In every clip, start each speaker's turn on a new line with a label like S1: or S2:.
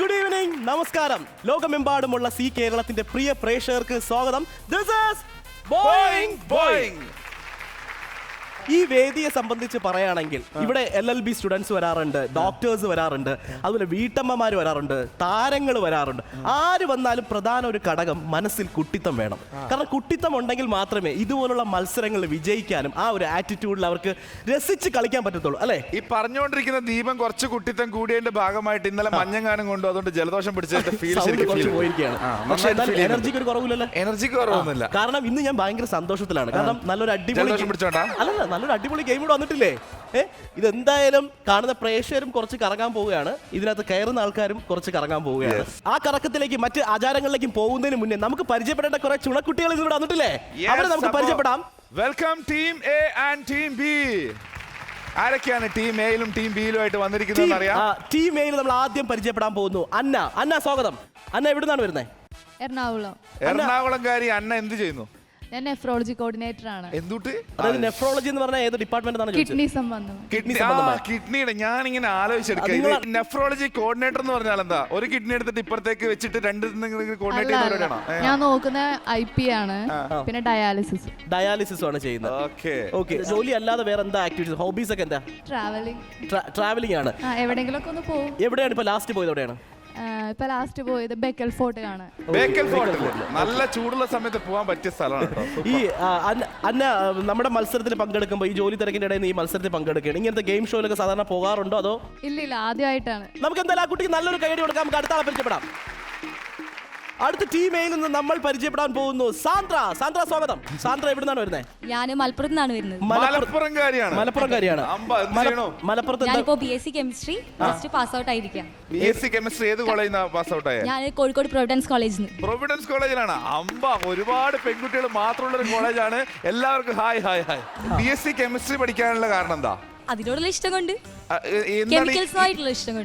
S1: Good evening, നമസ്കാരം. ലോകമെമ്പാടുമുള്ള C കേരളത്തിന്റെ പ്രിയ പ്രേക്ഷകർക്ക് സ്വാഗതം. This is Boing. ഈ വേദിയെ സംബന്ധിച്ച് പറയുകയാണെങ്കിൽ ഇവിടെ LLB സ്റ്റുഡൻസ് വരാറുണ്ട്, ഡോക്ടേഴ്സ് വരാറുണ്ട്, അതുപോലെ വീട്ടമ്മമാർ വരാറുണ്ട്, താരങ്ങൾ വരാറുണ്ട്. ആര് വന്നാലും പ്രധാന ഒരു ഘടകം മനസ്സിൽ കുട്ടിത്തം വേണം. കാരണം കുട്ടിത്തം ഉണ്ടെങ്കിൽ മാത്രമേ ഇതുപോലുള്ള മത്സരങ്ങളിൽ വിജയിക്കാനും ആ ഒരു ആറ്റിറ്റ്യൂഡിൽ അവർക്ക് രസിച്ച് കളിക്കാൻ പറ്റത്തുള്ളൂ, അല്ലേ?
S2: ഈ പറഞ്ഞുകൊണ്ടിരിക്കുന്ന ദീപം കുറച്ച് കുട്ടിത്തം കൂടിയതിന്റെ ഭാഗമായിട്ട് ഇന്നലെ മഞ്ഞങ്ങാനം കൊണ്ടു, അതുകൊണ്ട് ജലദോഷം പിടിച്ചതിന്റെ ഫീൽ
S1: പോയിരിക്കുകയാണ്. പക്ഷേ എനർജിക്ക് ഒരു കുറവില്ലല്ലോ.
S2: എനർജിക്ക് കുറവൊന്നുമില്ല.
S1: കാരണം ഇന്ന് ഞാൻ ഭയങ്കര സന്തോഷത്തിലാണ്. കാരണം നല്ലൊരു അടിപൊളി അല്ലല്ല നല്ലൊരു അടിപൊളി ഗെയിം കൂടെ വന്നിട്ടില്ലേ? ഇതെന്തായാലും കാണുന്ന പ്രേക്ഷകരും കുറച്ച് കറങ്ങാൻ പോവുകയാണ്, ഇതിനകത്ത് കയറുന്ന ആൾക്കാരും കുറച്ച് കറങ്ങാൻ പോവുകയാണ്. ആ കറക്കത്തിലേക്ക് മറ്റ് ആചാരങ്ങളിലേക്കും പോകുന്നതിന് മുന്നേ നമുക്ക് പരിചയപ്പെടേണ്ട കുറെ ചുണക്കുട്ടികൾ ഇവിടെ വന്നിട്ടില്ലേ? അവരെ നമുക്ക് പരിചയപ്പെടാം.
S2: Welcome team A and team B. ആരൊക്കെയാണ് ടീം എയിലും ടീം ബിയിലും ആയിട്ട് വന്നിരിക്കുന്നത് അറിയാം?
S1: ടീം എയിൽ നമ്മൾ ആദ്യം പരിചയപ്പെടാൻ പോകുന്നു അന്ന. സ്വാഗതം. അന്ന എവിടുന്നാണ് വരുന്നത്?
S2: എറണാകുളംകാരി അന്ന എന്ത് ചെയ്യുന്നു?
S3: ഞാൻ നെഫ്രോളജി കോർഡിനേറ്റർ ആണ്.
S2: എന്തുട്ട്?
S1: അതായത് നെഫ്രോളജി എന്ന് പറഞ്ഞാൽ ഏത് ഡിപ്പാർട്ട്മെന്റ്?
S3: കിഡ്നി സംബന്ധം.
S2: കിഡ്നിയുടെ ഞാൻ ഇങ്ങനെ ആലോചിച്ചെടുക്കുക. നെഫ്രോളജി കോർഡിനേറ്റർ എന്ന് പറഞ്ഞാൽ എന്താ? ഒരു കിഡ്നി എടുത്തിട്ട് ഇപ്പുറത്തേക്ക് വെച്ചിട്ട് രണ്ട് കോർഡിനേറ്റ് ചെയ്യുന്നവരാണോ?
S3: ഞാൻ നോക്കുന്ന IP ആണ്, പിന്നെ
S1: ഡയാലിസിസ് ആണ് ചെയ്യുന്നത്. ഓക്കെ. ജോലി അല്ലാതെ വേറെ എന്താ ആക്ടിവിറ്റീസ്, ഹോബീസ് ഒക്കെ എന്താ? ട്രാവലിംഗ് ആണ്.
S3: എവിടെയെങ്കിലും ഒക്കെ ഒന്ന് പോകും.
S1: എവിടെയാണ് ഇപ്പൊ ലാസ്റ്റ് പോയത്? എവിടെയാണ്
S3: ഇപ്പൊ ലാസ്റ്റ് പോയത്? ബേക്കൽ ഫോർട്ട് കാണാൻ.
S2: ബേക്കൽ ഫോർട്ട് നല്ല ചൂടുള്ള സമയത്ത് പോകാൻ പറ്റിയ സ്ഥലമാണ്.
S1: ഈ അന്ന നമ്മുടെ മത്സരത്തിൽ പങ്കെടുക്കുമ്പോൾ, ഈ ജോലി തിരക്കിന്റെ ഇടയിൽ ഈ മത്സരത്തിൽ പങ്കെടുക്കുകയാണ്, ഇങ്ങനത്തെ ഗെയിം ഷോയിലൊക്കെ സാധാരണ പോകാറുണ്ടോ അതോ?
S3: ഇല്ല, ആദ്യമായിട്ടാണ്.
S1: നമുക്ക് എന്തായാലും ആ കുട്ടിക്ക് നല്ലൊരു കൈയടി കൊടുക്കാം. നമുക്ക് അടുത്ത ആളെ പരിചയപ്പെടാം. അടുത്ത ടീമേയിൽ നിന്ന് നമ്മൾ പരിചയപ്പെടാൻ പോകുന്നു സാന്ദ്ര. സ്വാഗതം. സാന്ദ്ര എവിടുന്നാണ് വരുന്നത്?
S4: ഞാൻ മലപ്പുറത്ത് നിന്നാണ് വരുന്നത്.
S1: മലപ്പുറംകാരിയാണ്. മലപ്പുറത്ത്
S4: ഞാനിപ്പോ BSc chemistry just pass out ആയിരിക്കാം.
S2: BSc കെമിസ്ട്രി ഏത് കോളേജിൽ നിന്നാണ് പാസ് ഔട്ട് ആയത്?
S4: ഞാൻ കോഴിക്കോട് പ്രൊവിഡൻസ് കോളേജിൽ.
S2: പ്രൊവിഡൻസ് കോളേജിലാണ്. ഒരുപാട് പെൺകുട്ടികൾ മാത്രമുള്ള ഒരു കോളേജാണ്. എല്ലാവർക്കും ഹായ്. BSc കെമിസ്ട്രി പഠിക്കാനുള്ള കാരണം എന്താ?
S4: അതിനോടുള്ള ഇഷ്ടം കൊണ്ട്,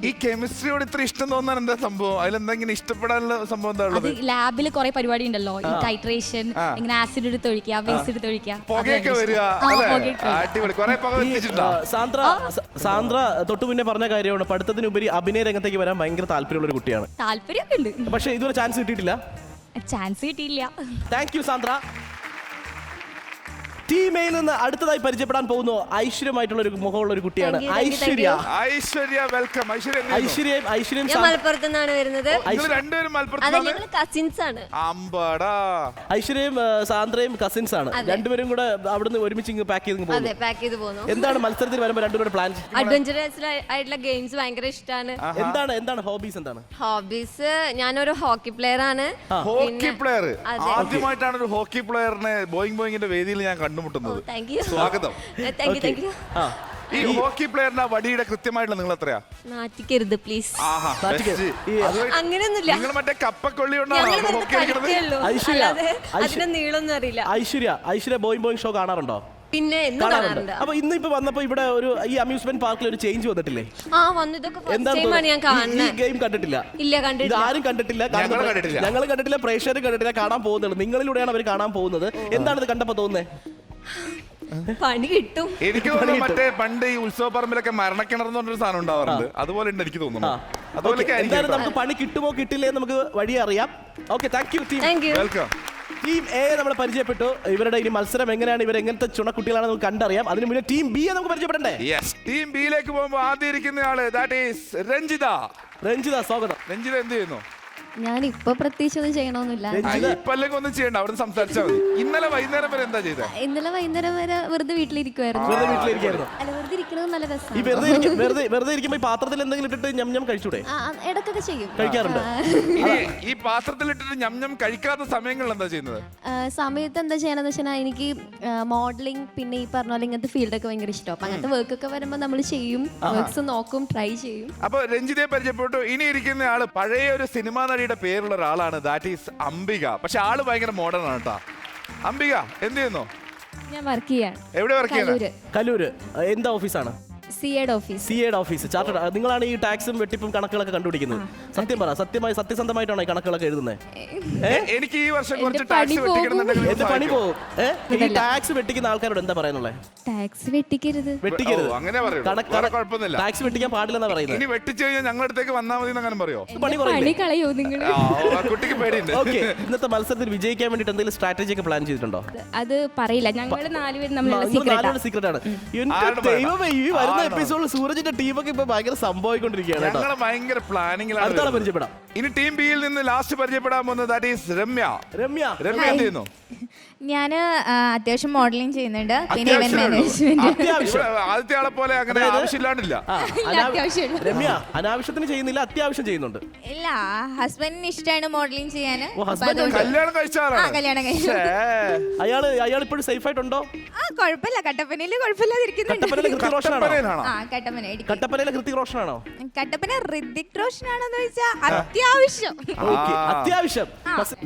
S2: ഈ കെമിസ്ട്രിയോട് ഇത്ര ഇഷ്ടം തോന്നാൻ എന്താ സംഭവം? അതിലെന്തെങ്കിലും ഇഷ്ടപ്പെടാനുള്ള സംഭവം എന്താ ഉള്ളത്?
S4: ലാബിൽ കുറെ പരിപാടി ഉണ്ടല്ലോ, ഈ ടൈട്രേഷൻ, ഇങ്ങനെ ആസിഡ് എടുത്ത് ഒഴിക്കുക, വേസ്റ്റ് എടുത്ത് ഒഴിക്കുക,
S2: പുകയൊക്കെ വരിക. അടിപൊളി. കുറെ പുക വെച്ചിട്ടുണ്ടോ?
S1: സാന്ദ്ര തൊട്ടു മുന്നേ പറഞ്ഞ കാര്യമാണ്, പഠിത്തത്തിനുപരി അഭിനയ രംഗത്തേക്ക് വരാൻ ഭയങ്കര താല്പര്യമുള്ള ഒരു കുട്ടിയാണ്.
S4: താല്പര്യമൊക്കെ ഉണ്ട്,
S1: പക്ഷേ ഇതുവരെ ചാൻസ് കിട്ടിയിട്ടില്ല.
S4: Thank
S1: you Sandra. ടീമേയിൽ നിന്ന് അടുത്തതായി പരിചയപ്പെടാൻ പോകുന്നു ഐശ്വര്യമായിട്ടുള്ള ഒരു മുഖമുള്ള ഒരു കുട്ടിയാണ് ഐശ്വര്യ.
S2: വെൽക്കം.
S1: ഐശ്വര്യം
S5: മലപ്പുറത്ത് നിന്നാണ് വരുന്നത്.
S1: ഐശ്വര്യയും സാന്ദ്രയും കസിൻസ് ആണ്. രണ്ടുപേരും കൂടെ അവിടുന്ന് ഒരുമിച്ച് പാക്ക് ചെയ്ത് പോകുന്നു. എന്താണ് മത്സരത്തിൽ വരുമ്പോൾ രണ്ടുപേരും പ്ലാൻ?
S5: അഡ്വഞ്ചറസ് ആയിട്ടുള്ള ഗെയിംസ് ഭയങ്കര ഇഷ്ടമാണ്.
S1: എന്താണ് ഹോബീസ്?
S5: ഹോബീസ് ഞാനൊരു ഹോക്കി പ്ലെയർ ആണ്.
S2: ആദ്യമായിട്ടാണ് ഒരു ഹോക്കി പ്ലെയറിനെ ബോയിങ്ങിന്റെ വേദിയിൽ ഞാൻ കണ്ടുമുട്ടുന്നത്. സ്വാഗതം. ഈ ഹോക്കി പ്ലെയറിന്റെ വടിയുടെ കൃത്യമായിട്ടുള്ള നിങ്ങൾ എത്രയാ?
S5: നാറ്റിക്കരുത് പ്ലീസ്. അങ്ങനെയൊന്നുമില്ല.
S2: നിങ്ങൾ മറ്റേ കപ്പക്കൊള്ളി കൊണ്ടാണ് ഹോക്കി കളിക്കുന്നത്?
S5: അതിന്റെ നീളൊന്നും അറിയില്ല.
S1: ഐശ്വര്യ ബോയിങ് ഷോ കാണാറുണ്ടോ?
S5: പിന്നെ
S1: അപ്പൊ ഇന്നിപ്പോ വന്നപ്പോ ഇവിടെ ഒരു ഈ അമ്യൂസ്മെന്റ് പാർക്കിൽ ഒരു ചേഞ്ച് വന്നിട്ടില്ലേ? ഗെയിം കണ്ടിട്ടില്ല? ഇത് ആരും കണ്ടിട്ടില്ല, ഞങ്ങൾ കണ്ടിട്ടില്ല, പ്രേക്ഷകരും കണ്ടിട്ടില്ല, കാണാൻ പോകുന്നുള്ളൂ. നിങ്ങളിലൂടെയാണ് അവർ കാണാൻ പോകുന്നത്. എന്താണ് ഇത് കണ്ടപ്പോ തോന്നുന്നത്?
S5: പണി കിട്ടും.
S2: എനിക്ക് തോന്നുന്നു മറ്റേ പണ്ട് ഈ ഉത്സവ പറമ്പിലൊക്കെ മരണക്കിണർന്ന് പറഞ്ഞൊരു സാധനം ഉണ്ടാവാറുണ്ട്, അതുപോലെ ഉണ്ട് എനിക്ക് തോന്നുന്നു.
S1: എന്തായാലും നമുക്ക് പണി കിട്ടുമോ കിട്ടില്ലേ നമുക്ക് വഴി അറിയാം. Okay, thank you team.
S2: Welcome.
S1: Team A നമ്മൾ പരിചയപ്പെട്ടു. ഇവരുടെ ഈ മത്സരം എങ്ങനെയാണ്, ഇവർ എങ്ങനത്തെ ചുണക്കുട്ടികളാണ് നമുക്ക് കണ്ടറിയാം. അതിന് മുന്നേ ടീം ബി നമുക്ക് പരിചയപ്പെടണ്ടേ?
S2: ടീം ബിയിലേക്ക് പോകുമ്പോൾ ആദ്യം ഇരിക്കുന്ന ആള് ദാറ്റ് ഈസ് രഞ്ജിത.
S1: സ്വാഗതം.
S2: രഞ്ജിത എന്ത് ചെയ്യുന്നു?
S4: ഞാൻ ഇപ്പൊ പ്രത്യേകിച്ച് ഒന്നും ചെയ്യണമെന്നില്ല.
S2: ഇപ്പല്ലെങ്കിൽ ഒന്നും ചെയ്യണ്ട, അവിടെ സംസാരിച്ചാൽ മതി. ഇന്നലെ വൈകുന്നേരം വരെ എന്താ ചെയ്തത്?
S4: ഇന്നലെ വൈകുന്നേരം വരെ വെറുതെ വീട്ടിലിരിക്കുവായിരുന്നു. വെറുതെ ഇരിക്കുന്നത് നല്ല രസമാണ്.
S1: വെറുതെ ഇരിക്കുമ്പോ ഈ പാത്രത്തിൽ എന്തെങ്കിലും ഇട്ടിട്ട് ഞം കഴിച്ചൂടെ?
S4: ഇടക്കൊക്കെ ചെയ്യും,
S1: കഴിക്കാറുണ്ട്.
S2: ഈ പാത്രത്തിൽ ഇട്ടിട്ട് ഞം കഴിക്കാത്ത സമയങ്ങളിൽ എന്താ ചെയ്യുന്നത്?
S4: സമയത്ത് എന്താ ചെയ്യണമെന്ന് വെച്ചാൽ എനിക്ക് മോഡലിംഗ് പിന്നെ ഈ പറഞ്ഞ പോലെ ഇങ്ങനത്തെ ഫീൽഡൊക്കെ ഭയങ്കര ഇഷ്ടം. അപ്പൊ അങ്ങനത്തെ വർക്കൊക്കെ വരുമ്പോ നമ്മൾ ചെയ്യും, വർക്ക്സ് നോക്കും, ട്രൈ ചെയ്യും.
S2: അപ്പൊ രഞ്ജിതയെ പരിചയപ്പെട്ടു. ഇനി ഇരിക്കുന്ന ആള് പഴയ ഒരു സിനിമാ നടിയുടെ പേരുള്ള ഒരാളാണ്, ദാറ്റ് ഈസ് അംബിക. പക്ഷെ ആള് ഭയങ്കര മോഡേൺ ആണ് കേട്ടോ. അംബിക എന്ത് ചെയ്യുന്നു?
S4: ഞാൻ വർക്ക് ചെയ്യാണ്.
S2: എവിടെ വർക്ക് ചെയ്യുന്നത്?
S1: കലൂര്. എന്താ ഓഫീസാണ്?
S4: സിയുടെ ഓഫീസ്.
S1: സിയുടെ ഓഫീസ് ചാർട്ടേഡ്. നിങ്ങളാണ് ഈ ടാക്സും വെട്ടിപ്പും കണക്കുകളൊക്കെ സത്യമായി സത്യസന്ധമായിട്ടാണ് ഈ കണക്കുകളൊക്കെ എഴുതുന്നത്?
S2: എനിക്ക് ഈ വർഷം കുറച്ച്
S4: എന്റെ പണി
S2: ടാക്സ് വെട്ടിക്കണമെന്നുണ്ടെങ്കിൽ
S1: എന്റെ പണി പോകും. ഈ ടാക്സ് വെട്ടിക്കുന്ന ആൾക്കാരോട് എന്താ പറയാനുള്ളത്?
S4: ടാക്സ് വെട്ടിക്കരുത്.
S1: വെട്ടിക്കരുത്.
S2: ഓ, അങ്ങനെ പറയൂ. വേറെ കുഴപ്പമൊന്നുമില്ല.
S1: ടാക്സ് വെട്ടിക്കാൻ പാടില്ലെന്നാ പറയുന്നത്.
S2: ഇനി വെട്ടിച്ചു കഴിഞ്ഞാൽ ഞങ്ങളുടെ അടുത്തേക്ക് വന്നാൽ മതി എന്നങ്ങനെ പറയോ?
S1: പണി
S4: പണി കളയോ നിങ്ങൾ?
S2: കുട്ടിക്ക് പേടിയുണ്ട്.
S1: ഓക്കെ, ഇന്നത്തെ മത്സരത്തിൽ വിജയിക്കാൻ വേണ്ടിട്ട് എന്തെങ്കിലും സ്ട്രാറ്റജി ഒക്കെ പ്ലാൻ ചെയ്തിട്ടുണ്ടോ?
S4: അത് പറയില്ല, ഞങ്ങൾ 4 പേര് നമ്മളുള്ള
S1: സീക്രട്ട് ആണ്. എന്റെ ദൈവമേ, ഈ വരുന്ന എപ്പിസോഡിൽ സൂരജിന്റെ ടീമൊക്കെ ഇപ്പൊ ഭയങ്കര സംഭവിക്കൊണ്ടിരിക്കുകയാണ് കേട്ടോ.
S2: ഞങ്ങള് ഭയങ്കര പ്ലാനിങ്ങിലാണ്.
S1: അടുത്താളെ പരിചയപ്പെടാം.
S2: ഇനി ടീം ബിയിൽ നിന്ന് ലാസ്റ്റ് പരിചയപ്പെടാൻ പോകുന്നത് that is രമ്യ.
S1: രമ്യ
S2: രമ്യ എന്ത് ചെയ്യുന്നു?
S6: ഞാൻ അത്യാവശ്യം മോഡലിംഗ് ചെയ്യുന്നുണ്ട്, പിന്നെ
S2: അത്യാവശ്യം.
S6: Event management.
S1: അത്യാവശ്യം.
S2: ഇവിടെ ആദ്യത്തെ ആളെ പോലെ അങ്ങനെ ആവശ്യമില്ലാണ്ടില്ല.
S6: അത്യാവശ്യമുള്ളൂ.
S1: രമ്യ അനാവശ്യത്തിന് ചെയ്യുന്നില്ല, അത്യാവശ്യം ചെയ്യുന്നുണ്ട്.
S6: ഇല്ല, ഹസ്ബൻഡിന് ഇഷ്ടമാണ് മോഡലിംഗ് ചെയ്യാൻ.
S1: ഓ, husband ഉണ്ട്.
S2: കല്യാണം കഴിച്ചാലാണ്.
S6: കല്യാണം കഴിച്ചു.
S1: അയാൾ ഇപ്പോഴും സേഫ് ആയിട്ടുണ്ടോ?
S6: കുഴപ്പമില്ല, കട്ടപ്പനയില് കുഴപ്പമില്ലാതിരിക്കുന്നുണ്ട്.
S1: കട്ടപ്പനയിലെ ഹൃത്തിക് റോഷനാണോ?
S2: കട്ടപ്പനയിലാണോ?
S6: കട്ടപ്പന ഇടുക്കി.
S1: കട്ടപ്പനയിലെ ഹൃത്തിക് റോഷനാണോ?
S6: കട്ടപ്പന ഋതിക് റോഷനാണെന്ന് ചോദിച്ചാൽ അത്യാവശ്യം.
S1: ഓക്കെ, അത്യാവശ്യം.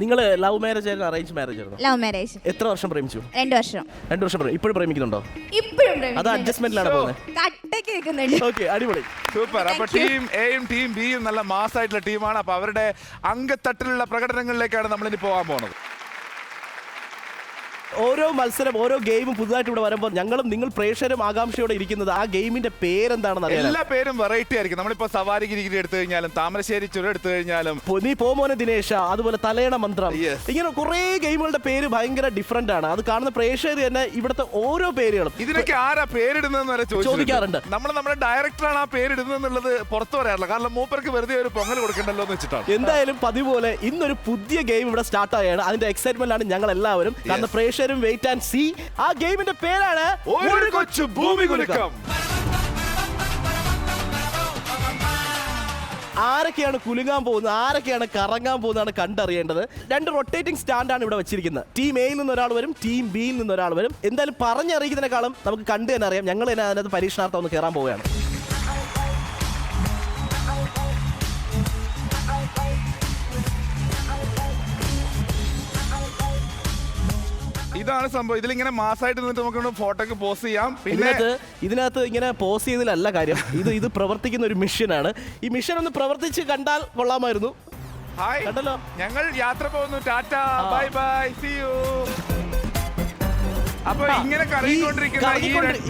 S1: നിങ്ങൾ ലവ് മാരേജ് ആയിരുന്നു, അറേഞ്ച് മാരേജ് ആയിരുന്നു?
S6: Love marriage.
S1: എത്ര വർഷം പ്രേമിച്ചു?
S6: 2 വർഷം.
S1: 2 വർഷം ഇപ്പോഴും പ്രേമിക്കുന്നുണ്ടോ?
S6: ഇപ്പോഴും
S1: അത് അഡ്ജസ്റ്റ്മെന്റിലാണ് പോകുന്നത്.
S6: കട്ടയ്ക്ക് നിൽക്കുന്നുണ്ട്.
S1: ഓക്കെ, അടിപൊളി.
S2: സൂപ്പർ. അപ്പൊ ടീം എയും ടീം ബിയും നല്ല മാസായിട്ടുള്ള ടീമാണ്. അപ്പൊ അവരുടെ അംഗത്തട്ടിലുള്ള പ്രകടനങ്ങളിലേക്കാണ് നമ്മളിനി പോകാൻ പോകുന്നത്.
S1: ഓരോ മത്സരം, ഓരോ ഗെയിമും പുതുതായിട്ട് ഇവിടെ വരുമ്പോൾ ഞങ്ങളും നിങ്ങൾ പ്രേക്ഷകരും ആകാംക്ഷയോടെ ഇരിക്കുന്നത് ആ ഗെയിമിന്റെ പേരെന്താണെന്ന് അറിയാം.
S2: എല്ലാ പേരും വെറൈറ്റി ആയിരിക്കും. നമ്മളിപ്പോ സവാരി ഗിരിഗിരി എടുത്തു കഴിഞ്ഞാലും താമരശ്ശേരി ചുരം എടുത്തു കഴിഞ്ഞാലും
S1: നീ പോമോനെ ദിനേശ, അതുപോലെ തലയണ മന്ത്രം,
S2: Yes.
S1: ഇങ്ങനെ കുറെ ഗെയിമുകളുടെ പേര് ഭയങ്കര ഡിഫറെന്റ് ആണ്. അത് കാണുന്ന പ്രേക്ഷകർ തന്നെ ഇവിടുത്തെ ഓരോ പേരുകളും
S2: ഇതിനൊക്കെ ആരാ പേരിടുന്നതെന്ന് വരെ
S1: ചോദിക്കാറുണ്ട്.
S2: നമ്മുടെ ഡയറക്ടറാണ് ആ പേരിടുന്നതെന്നുള്ളത് പുറത്തു പറയാറില്ല. കാരണം മൂപ്പർക്ക് വെറുതെ ഒരു പൊങ്ങൽ കൊടുക്കണ്ടല്ലോ എന്ന് വെച്ചിട്ടാണ്.
S1: എന്തായാലും പതിപോലെ ഇന്നൊരു പുതിയ ഗെയിം ഇവിടെ സ്റ്റാർട്ട് ആയാണ്. അതിന്റെ എക്സൈറ്റ്മെന്റ് ആണ് ഞങ്ങൾ എല്ലാവരും. കാരണം പ്രേക്ഷകരും വെയിറ്റ് ആൻഡ് സീ. ആ ഗെയിമിന്റെ പേരാണ്
S2: ഒരു കൊച്ചു ഭൂമി കുലുക്കം.
S1: ആരൊക്കെയാണ് കുലുങ്ങാൻ പോകുന്നത്, ആരൊക്കെയാണ് കറങ്ങാൻ പോകുന്നതാണ് കണ്ടറിയേണ്ടത്. 2 റൊട്ടേറ്റിംഗ് സ്റ്റാൻഡാണ് ഇവിടെ വെച്ചിരിക്കുന്നത്. ടീം എയിൽ നിന്ന് ഒരാൾ വരും, ടീം ബിയിൽ നിന്ന് ഒരാൾ വരും. എന്തായാലും പറഞ്ഞറിയിക്കുന്നതിനേക്കാളും നമുക്ക് കണ്ടു തന്നെ അറിയാം. ഞങ്ങൾ തന്നെ അതിനകത്ത് പരീക്ഷണാർത്ഥം ഒന്ന് കയറാൻ പോവുകയാണ്.
S2: ഇതാണ് സംഭവം. ഇതിലിങ്ങനെ മാസമായിട്ട് നിന്നിട്ട് നമുക്ക് ഫോട്ടോക്ക് പോസ്റ്റ് ചെയ്യാം. പിന്നെ
S1: ഇതിനകത്ത് ഇങ്ങനെ പോസ്റ്റ് ചെയ്തതിലല്ല കാര്യം. ഇത് പ്രവർത്തിക്കുന്ന ഒരു മിഷനാണ്. ഈ മിഷൻ ഒന്ന് പ്രവർത്തിച്ച് കണ്ടാൽ കൊള്ളാമായിരുന്നു.
S2: ഹായ്,
S1: കണ്ടല്ലോ.
S2: ഞങ്ങൾ യാത്ര പോകുന്നു. Tata, bye bye, see you. അപ്പൊ ഇങ്ങനെ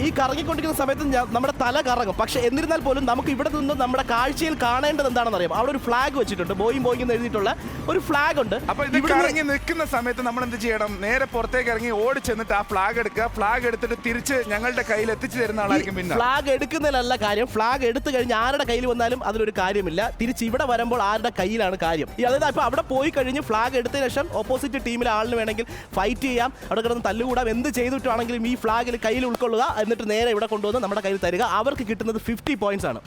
S1: ഈ കറങ്ങിക്കൊണ്ടിരിക്കുന്ന സമയത്ത് നമ്മുടെ തല കറങ്ങും. പക്ഷെ എന്നിരുന്നാൽ പോലും നമുക്ക് ഇവിടെ നിന്ന് നമ്മുടെ കാഴ്ചയിൽ കാണേണ്ടത് എന്താണെന്ന് അറിയാം. അവിടെ ഒരു ഫ്ലാഗ് വെച്ചിട്ടുണ്ട്, ബോയിങ് എന്ന് എഴുതിയിട്ടുള്ള ഒരു ഫ്ലാഗ് ഉണ്ട്.
S2: അപ്പൊ ഇത് കറങ്ങി നിൽക്കുന്ന സമയത്ത് നമ്മൾ എന്ത് ചെയ്യണം? നേരെ പുറത്തേക്ക് ഇറങ്ങി ഓടി ചെന്നിട്ട് ആ ഫ്ലാഗ് എടുക്കുക. ഫ്ലാഗ് എടുത്തിട്ട് തിരിച്ച് ഞങ്ങളുടെ കയ്യിൽ എത്തിച്ചു തരുന്ന ആളായിരിക്കും. പിന്നെ
S1: ഫ്ലാഗ് എടുക്കുന്നതിലല്ല കാര്യം. ഫ്ലാഗ് എടുത്തു കഴിഞ്ഞ് ആരുടെ കയ്യിൽ വന്നാലും അതിലൊരു കാര്യമില്ല. തിരിച്ച് ഇവിടെ വരുമ്പോൾ ആരുടെ കയ്യിലാണ് കാര്യം. അതായത് ഇപ്പൊ അവിടെ പോയി കഴിഞ്ഞ് ഫ്ലാഗ് എടുത്തതിന് ശേഷം ഓപ്പോസിറ്റ് ടീമിലെ ആളിന് വേണമെങ്കിൽ ഫൈറ്റ് ചെയ്യാം, അവിടെ കിടന്ന് തല്ലുകൂടാം, എന്ത് ചെയ്തിട്ടാണെങ്കിലും ഈ ഫ്ലാഗിൽ കയ്യിൽ ഉൾക്കൊള്ളുക. എന്നിട്ട് നേരെ ഇവിടെ കൊണ്ടുവന്ന് നമ്മുടെ കയ്യിൽ തരിക. അവർക്ക് കിട്ടുന്നത് 50 പോയിന്റ്സ് ആണ്.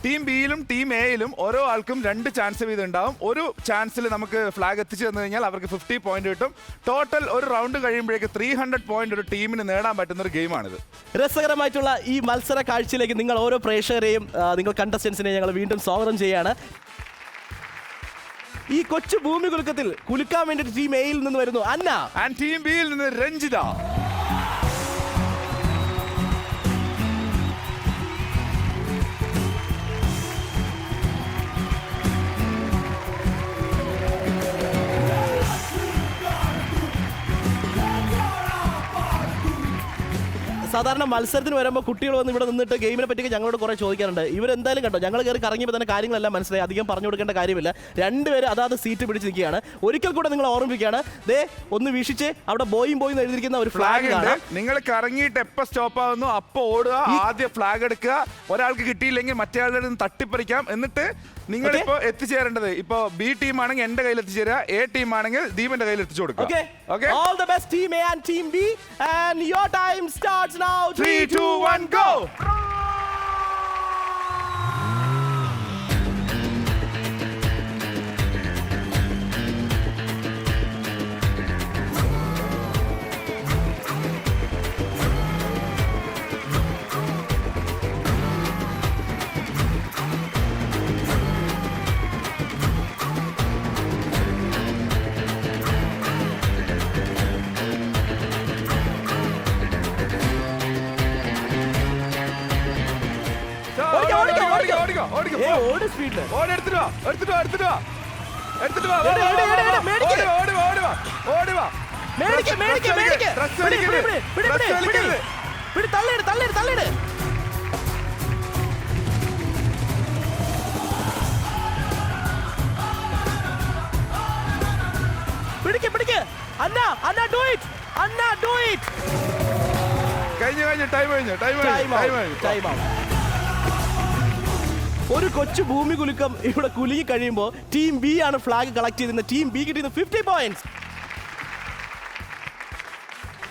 S2: ടീം ബിയിലും ടീം എയിലും ഓരോ ആൾക്കും 2 ചാൻസ് വീതം ഉണ്ടാവും. ഒരു ചാൻസിൽ നമുക്ക് ഫ്ലാഗ് എത്തിച്ചു തന്നു കഴിഞ്ഞാൽ അവർക്ക് 50 പോയിന്റ് കിട്ടും. ടോട്ടൽ ഒരു റൗണ്ട് കഴിയുമ്പോഴേക്ക് 300 പോയിന്റ് ഒരു ടീമിന് നേടാൻ പറ്റുന്ന ഒരു ഗെയിമാണിത്.
S1: രസകരമായിട്ടുള്ള ഈ മത്സര കാഴ്ചയിലേക്ക് നിങ്ങൾ ഓരോ പ്രേക്ഷകരെയും നിങ്ങൾ കണ്ടസ്റ്റൻസിനെയും ഞങ്ങൾ വീണ്ടും സ്വാഗതം ചെയ്യാണ്. ഈ കൊച്ചു ഭൂമി കുലുക്കത്തിൽ കുലുക്കാൻ വേണ്ടിയിട്ട് ടീം എയിൽ നിന്ന് വരുന്നു അന്ന.
S2: ആൻഡ് ടീം ബിയിൽ നിന്ന് രഞ്ജിത.
S1: സാധാരണ മത്സരത്തിന് വരുമ്പോൾ കുട്ടികൾ വന്ന് ഇവിടെ നിന്നിട്ട് ഗെയിമിനെ പറ്റിയൊക്കെ ഞങ്ങളോട് കുറേ ചോദിക്കാറുണ്ട്. ഇവരെന്തായാലും കണ്ടോ, ഞങ്ങൾ കയറി കറങ്ങിയപ്പോൾ തന്നെ കാര്യങ്ങളെല്ലാം മനസ്സിലായി. അധികം പറഞ്ഞു കൊടുക്കേണ്ട കാര്യമില്ല. 2 പേര് അതാത് സീറ്റ് പിടിച്ച് നിൽക്കുകയാണ്. ഒരിക്കൽ കൂടെ നിങ്ങൾ ഓർമ്മിപ്പിക്കുകയാണ്, ദേ ഒന്ന് വീക്ഷിച്ച് അവിടെ ബോയിങ് എഴുതിയിരിക്കുന്ന ഒരു ഫ്ലാഗ് ആണ്.
S2: നിങ്ങൾ കറങ്ങിയിട്ട് എപ്പോൾ സ്റ്റോപ്പ് ആവുന്നു അപ്പോൾ ഓടുക. ആദ്യം ഫ്ലാഗ് എടുക്കുക. ഒരാൾക്ക് കിട്ടിയില്ലെങ്കിൽ മറ്റേ ആളുടെ നിന്ന് തട്ടിപ്പറിക്കാം. എന്നിട്ട് നിങ്ങളിപ്പോ എത്തിച്ചേരേണ്ടത്, ഇപ്പോ ബി ടീം ആണെങ്കിൽ എന്റെ കയ്യിൽ എത്തിച്ചേരാ, എ ടീം ആണെങ്കിൽ ദീപന്റെ കയ്യിൽ എത്തിച്ചു കൊടുക്കുക.
S1: Okay. All the best team A and team B, and your time starts now.
S2: 3, 2, 1, go.
S1: ഓട് സ്പീഡില്.
S2: ഓടി എടുത്തിട്ട് വാ.
S1: എട്, മേടിക്ക്.
S2: ഓടി വാ.
S1: മേടിക്ക്.
S2: Dress
S1: പിടി,
S2: വലിക്കരുത്.
S1: പിടി. പിടി, തള്ളിയിട്. പിടിക്ക്. അന്ന ഡു ഇറ്റ്.
S2: കഴിഞ്ഞു. ടൈം കഴിഞ്ഞു.
S1: Time out. ഒരു കൊച്ചു ഭൂമി കുലുക്കം ഇവിടെ കുലുങ്ങി കഴിയുമ്പോൾ ടീം ബി ആണ് ഫ്ലാഗ് കളക്ട് ചെയ്തിരുന്നത്. ടീം ബി കിട്ടിയത് 50 പോയിന്റ്സ്.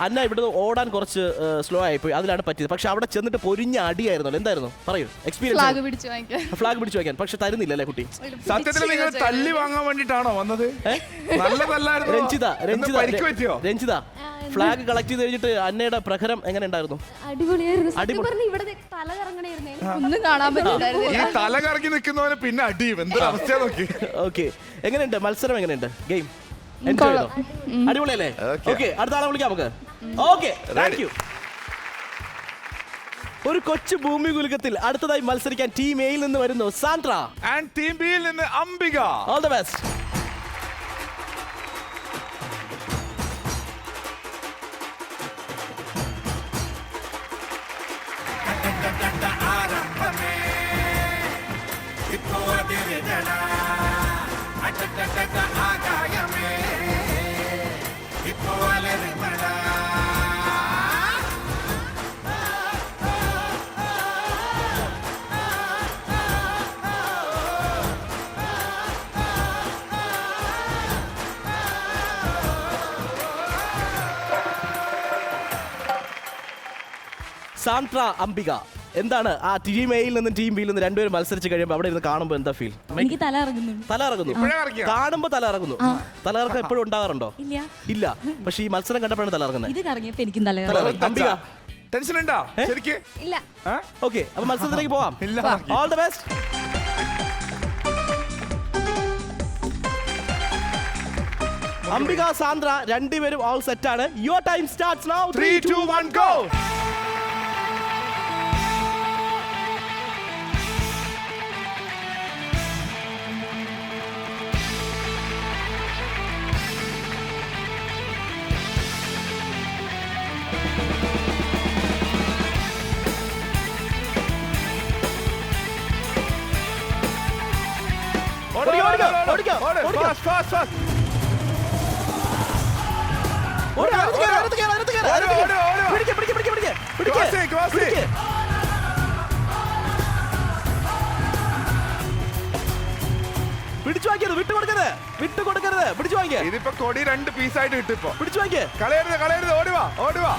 S1: അന്ന ഇവിടുന്ന് ഓടാൻ കുറച്ച് സ്ലോ ആയിപ്പോയി, അതിലാണ് പറ്റിയത്. പക്ഷെ അവിടെ ചെന്നിട്ട് പൊരിഞ്ഞ അടിയായിരുന്നല്ലോ. എന്തായിരുന്നു പറയൂ
S3: ഫ്ലാഗ്
S1: എക്സ്പീരിയൻസ്?
S3: പിടിച്ചു വാങ്ങിക്കാൻ.
S1: ഫ്ലാഗ് പിടിച്ചു വയ്ക്കാൻ. പക്ഷെ തരുന്നില്ലല്ലേ കുട്ടി?
S2: സത്യത്തിൽ നിങ്ങൾ തല്ലി വാങ്ങാൻ വേണ്ടിട്ടാണോ വന്നത്? നല്ലതല്ലായിരുന്നു. പരിക്ക് പറ്റിയോ?
S1: രഞ്ജിത ഫ്ലാഗ് കളക്ട് ചെയ്ത് കഴിഞ്ഞിട്ട് അന്നയുടെ പ്രഹരം എങ്ങനെ ഉണ്ടായിരുന്നു?
S4: അടിപൊളിയായിരുന്നു. സത്യം പറഞ്ഞാ ഇവിടെ തല കറങ്ങണായിരുന്നേ.
S3: ഒന്നും കാണാൻ
S2: ഈ
S3: പറ്റില്ലായിരുന്നില്ല.
S2: തല കറങ്ങി നിൽക്കുന്നവന് പിന്നെ അടിയും എന്തൊരു അവസ്ഥ നോക്കി.
S1: ഓക്കെ, എങ്ങനെയുണ്ട് മത്സരം? എങ്ങനെയുണ്ട് ഗെയിം? എൻജോയ് ചെയ്തോ? അടിപൊളിയല്ലേ? ഓക്കെ, അടുത്ത ആളെ വിളിക്കാം നമുക്ക്. Okay, thank you. ഒരു കൊച്ചു ഭൂമി കുലുക്കത്തിൽ അടുത്തതായി മത്സരിക്കാൻ ടീം എയിൽ നിന്ന് വരുന്നു സാൻഡ്ര
S2: ആൻഡ് ടീം ബിയിൽ നിന്ന് Ambika.
S1: All the best. Sandra, Ambika, എന്താണ് ആ ടീം എയിൽ നിന്നും ടീം ബിയിൽ നിന്ന് രണ്ടുപേരും മത്സരിച്ച് കഴിയുമ്പോൾ അവിടെ ഇരുന്ന് കാണുമ്പോൾ എന്താ ഫീൽ?
S7: എനിക്ക് തല ഇറങ്ങുന്നു.
S1: കാണുമ്പോ തല ഇറങ്ങുന്നു. തലകറക്കം എപ്പോഴും ഉണ്ടാകാറുണ്ടോ? ഇല്ല. പക്ഷെ ഈ മത്സരം കണ്ടപ്പോഴാണ് തല ഇറങ്ങുന്നത്.
S7: ഇത് കറങ്ങിയപ്പോ എനിക്കും തല
S1: അംബിക
S2: ടെൻഷൻ ഉണ്ടോ ശരിക്ക്?
S4: ഇല്ല.
S1: ഓക്കെ, അപ്പൊ മത്സരത്തിലേക്ക് പോവാം. All the best. Ambika, Sandra രണ്ടുപേരും ഓൾ സെറ്റ് ആണ്. Your time starts now.
S2: 3, 2, 1 go.
S1: ഓടിക്കോ.
S2: Fast.
S1: പിടിച്ചു വാങ്ങിയത് വിട്ടുകൊടുക്കരുത്. പിടിച്ചു വാങ്ങിയ
S2: ഇതിപ്പോ കൊടി 2 പീസായിട്ട് കിട്ടും. ഇപ്പൊ
S1: പിടിച്ചു വാങ്ങിയ
S2: കളയരുത്. ഓടിവാ.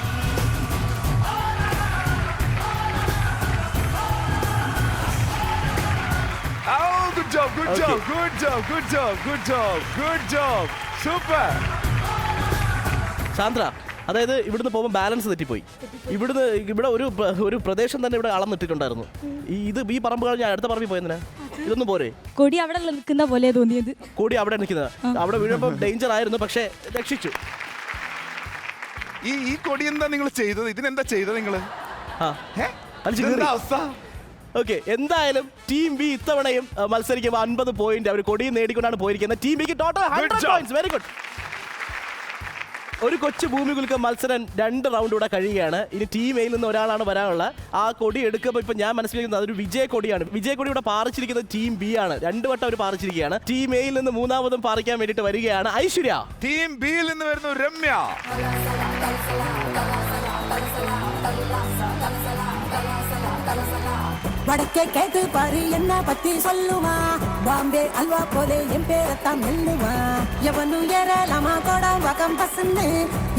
S2: Oh, good job. Super.
S1: Sandra, അതായത് ഇവിടുന്ന് പോകുമ്പോൾ ബാലൻസ് തെറ്റിപ്പോയി. ഇവിടെ ഒരു പ്രദേശം തന്നെ ഇവിടെ അളന്നിട്ടിട്ടുണ്ടായിരുന്നു. ഈ പറമ്പ് കഴിഞ്ഞ അടുത്ത പറമ്പിൽ പോയെന്തിനാ? ഇതൊന്നും പോരെ?
S7: കൊടി അവിടെ നിൽക്കുന്ന പോലെ തോന്നിയത്.
S1: കൊടി അവിടെ നിൽക്കുന്നത്. അവിടെ വീഴുമ്പോൾ ഡേഞ്ചർ ആയിരുന്നു, പക്ഷെ രക്ഷിച്ചു.
S2: ഈ കൊടി എന്താ നിങ്ങൾ ചെയ്തത്? ഇതിനെന്താ ചെയ്തത് നിങ്ങള്? അവസ്ഥ.
S1: ഓക്കെ, എന്തായാലും ടീം ബി ഇത്തവണയും മത്സരിക്കുമ്പോൾ 50 പോയിന്റ് അവർ കൊടിയും നേടിക്കൊണ്ടാണ് പോയിരിക്കുന്നത്. ടീം ബിക്ക് ടോട്ടൽ 100 പോയിന്റ്സ്. Very good. ഒരു കൊച്ചു ഭൂമി കുലുക്കം മത്സരം 2 റൗണ്ട് കൂടെ കഴിയുകയാണ്. ഇനി ടീം എയിൽ നിന്ന് ഒരാളാണ് വരാനുള്ള. ആ കൊടി എടുക്കുമ്പോൾ ഇപ്പൊ ഞാൻ മനസ്സിലാക്കുന്നത് അതൊരു വിജയ കൊടിയാണ്. വിജയ കൊടി ഇവിടെ പാറിച്ചിരിക്കുന്നത് ടീം ബി ആണ്. 2 വട്ടം അവർ പാറിച്ചിരിക്കുകയാണ്. ടീം എയിൽ നിന്ന് മൂന്നാമതും പാറിക്കാൻ വേണ്ടിയിട്ട് വരികയാണ് ഐശ്വര്യ.
S2: ടീം ബിയിൽ നിന്ന് വരുന്നു രമ്യ.
S8: வடக்கே கேட்டு பாரு என்ன பத்தி சொல்லுவா பாம்பே அல்வா போலே என் பேரத்தான் மெல்லுவா எவனு ஏறலாமா கூட வகம் பசன்னு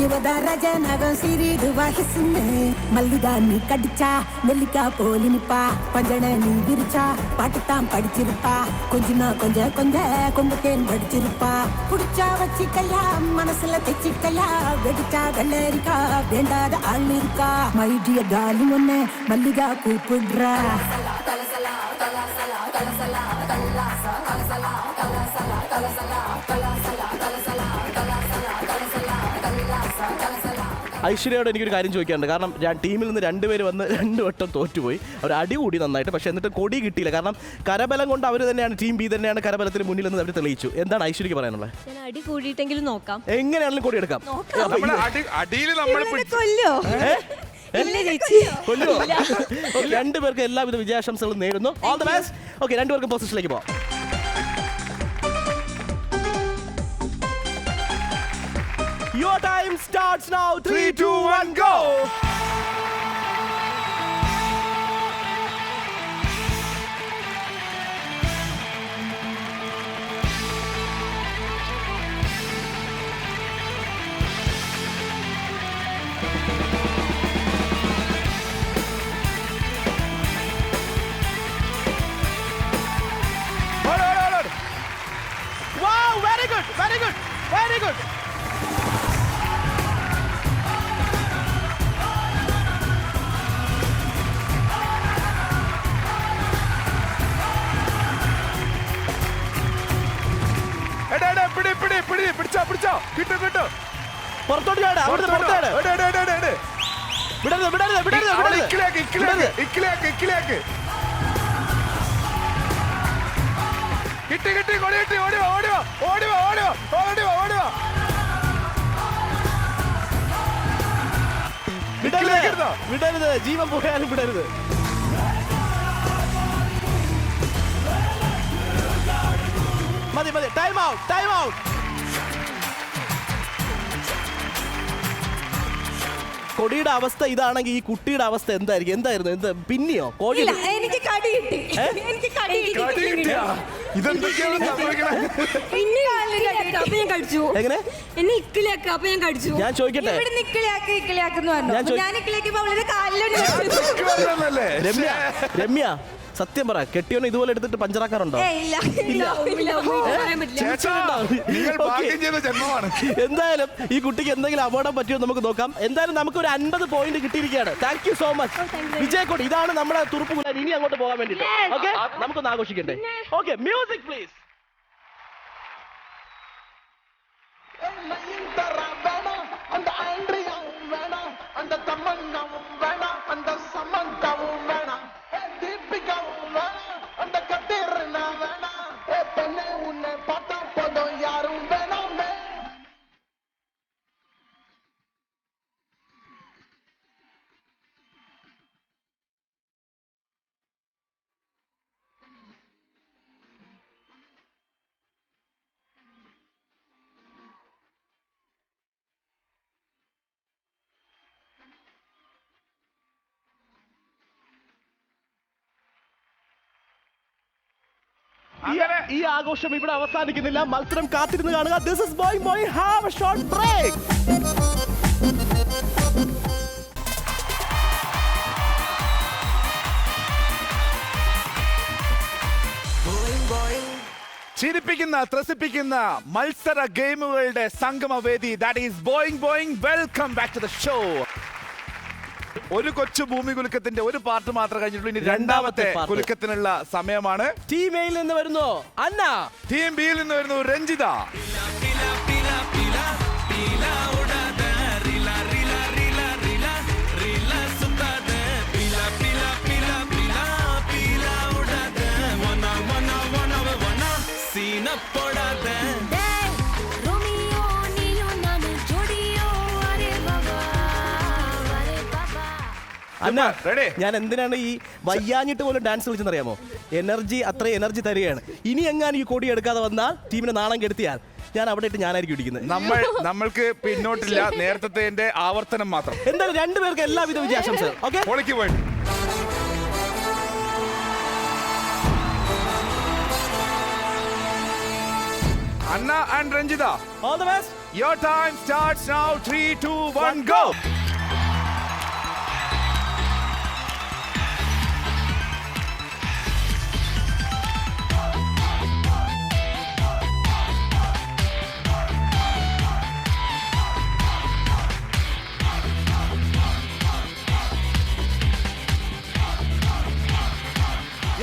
S8: இவதா ரஜ நகம் சிறிது வகிசுன்னு மல்லிகா நீ கடிச்சா நெல்லிக்கா போலி நிப்பா பஞ்சன நீ விரிச்சா பாட்டுத்தான் படிச்சிருப்பா கொஞ்சம் கொம்பு தேன் படிச்சிருப்பா புடிச்சா வச்சிக்கையா மனசுல தைச்சிக்கையா வெடிச்சா கல்லரிக்கா வேண்டாத ஆள் இருக்கா மைடிய காலி ஒன்னு மல்லிகா கூப்பிடுறா
S1: ഐശ്വര്യയോട് എനിക്കൊരു കാര്യം ചോദിക്കാനുണ്ട്. കാരണം ടീമിൽ നിന്ന് രണ്ടുപേര് വന്ന് 2 വട്ടം തോറ്റുപോയി. അവർ അടി കൂടി നന്നായിട്ട്, പക്ഷെ എന്നിട്ട് കൊടി കിട്ടിയില്ല. കാരണം കരബലം കൊണ്ട് അവർ തന്നെയാണ്, ടീം ബി തന്നെയാണ് കരബലത്തിന് മുന്നിൽ നിന്ന് അവർ തെളിയിച്ചു. എന്താണ് ഐശ്വര്യക്ക് പറയാനുള്ളത്?
S5: ഞാൻ അടി കൂടിയിട്ടെങ്കിലും നോക്കാം.
S1: എങ്ങനെയാണെങ്കിലും കൊടി എടുക്കാം.
S2: അടിയിൽ നമ്മൾ
S5: കൊല്ലോ
S1: കൊല്ലുവോ? രണ്ടുപേർക്ക് എല്ലാവിധ വിജയാശംസകളും നേരുന്നു. All the best. ഓക്കെ, രണ്ടുപേർക്കും പൊസിഷനിലേക്ക് പോവാം. Your time starts now. 3, 2, 1, go. Wow, very good, very good, very good.
S2: പിടിച്ചോ കിട്ടോ
S1: പുറത്തോട്ട് ചാടാ, അവിടുന്ന് പുറത്തോട്ട് വിടരുത്.
S2: ഇക്കിലേക്ക് കിട്ടി കൊടി കിട്ടി. ഓടിവാ
S1: വിടരുത്, ജീവൻ പോയാലും വിടരുത്. മതി, ടൈം ഔട്ട്. കൊടിയുടെ അവസ്ഥ ഇതാണെങ്കിൽ ഈ കുട്ടിയുടെ അവസ്ഥ എന്തായിരുന്നു? പിന്നെയോ കോഴി?
S5: എനിക്ക് കടി കിട്ടി.
S2: ഇതെന്തൊക്കെയാണ് സംഭവിക്കണേ?
S5: ഞാൻ കഴിച്ചു.
S1: എങ്ങനെ?
S5: എന്നെ ഇക്കിളിയാക്ക, അപ്പൊ ഞാൻ കഴിച്ചു.
S1: ഞാൻ ചോദിക്കട്ടെ, രമ്യ സത്യം പറ, കെട്ടിയോനെ ഇതുപോലെ എടുത്തിട്ട് പഞ്ചറാക്കാറുണ്ടോ? എന്തായാലും ഈ കുട്ടിക്ക് എന്തെങ്കിലും അപകടം പറ്റിയോ നമുക്ക് നോക്കാം. എന്തായാലും നമുക്ക് ഒരു 50 പോയിന്റ് കിട്ടിയിരിക്കുകയാണ്. താങ്ക് യു സോ മച്ച് വിജയക്കോട്. ഇതാണ് നമ്മുടെ തുറുപ്പ് കുലാൻ. ഇനി അങ്ങോട്ട് പോകാൻ വേണ്ടിട്ട് ഓക്കെ, നമുക്കൊന്ന് ആഘോഷിക്കണ്ടേ? Okay, music please. ഈ ആഘോഷം ഇവിടെ അവസാനിക്കുന്നില്ല. മത്സരം കാത്തിരുന്ന് കാണുക. This is Boing have a short break.
S2: ചിരിപ്പിക്കുന്ന ത്രസിപ്പിക്കുന്ന മത്സര ഗെയിമുകളുടെ സംഗമവേദി, that is Boing. Welcome back to the show. ഒരു കൊച്ചു ഭൂമി കുലുക്കത്തിന്റെ ഒരു പാർട്ട് മാത്രം കഴിഞ്ഞിട്ടുള്ളൂ. ഇനി രണ്ടാമത്തെ കുലുക്കത്തിനുള്ള സമയമാണ്.
S1: ടീം എയിൽ നിന്ന് വരുന്നു അന്ന,
S2: ടീം ബിയിൽ നിന്ന് വരുന്നു രഞ്ജിത.
S1: അന്ന, ഞാൻ എന്തിനാണ് ഈ വയ്യാഞ്ഞിട്ട് പോലും ഡാൻസ് കളിച്ചെന്നറിയാമോ? അത്ര എനർജി തരികയാണ്. ഇനി എങ്ങാനും ഈ കൊടി എടുക്കാതെ വന്നാൽ, ടീമിനെ നാണം കെടുത്തിയാൽ, ഞാൻ അവിടെ ഇട്ട് ഞാനായിരിക്കും ഇടിക്കുന്നത്.
S2: നമ്മൾക്ക് പിന്നോട്ടില്ല, നേരത്തെ ആവർത്തനം മാത്രം.
S1: എന്തായാലും രണ്ടുപേർക്ക് എല്ലാവിധ വിജയാശംസകൾ. Okay,
S2: Anna and Ranjita,
S1: all the best.
S2: Your time starts now. 3, 2, 1, go.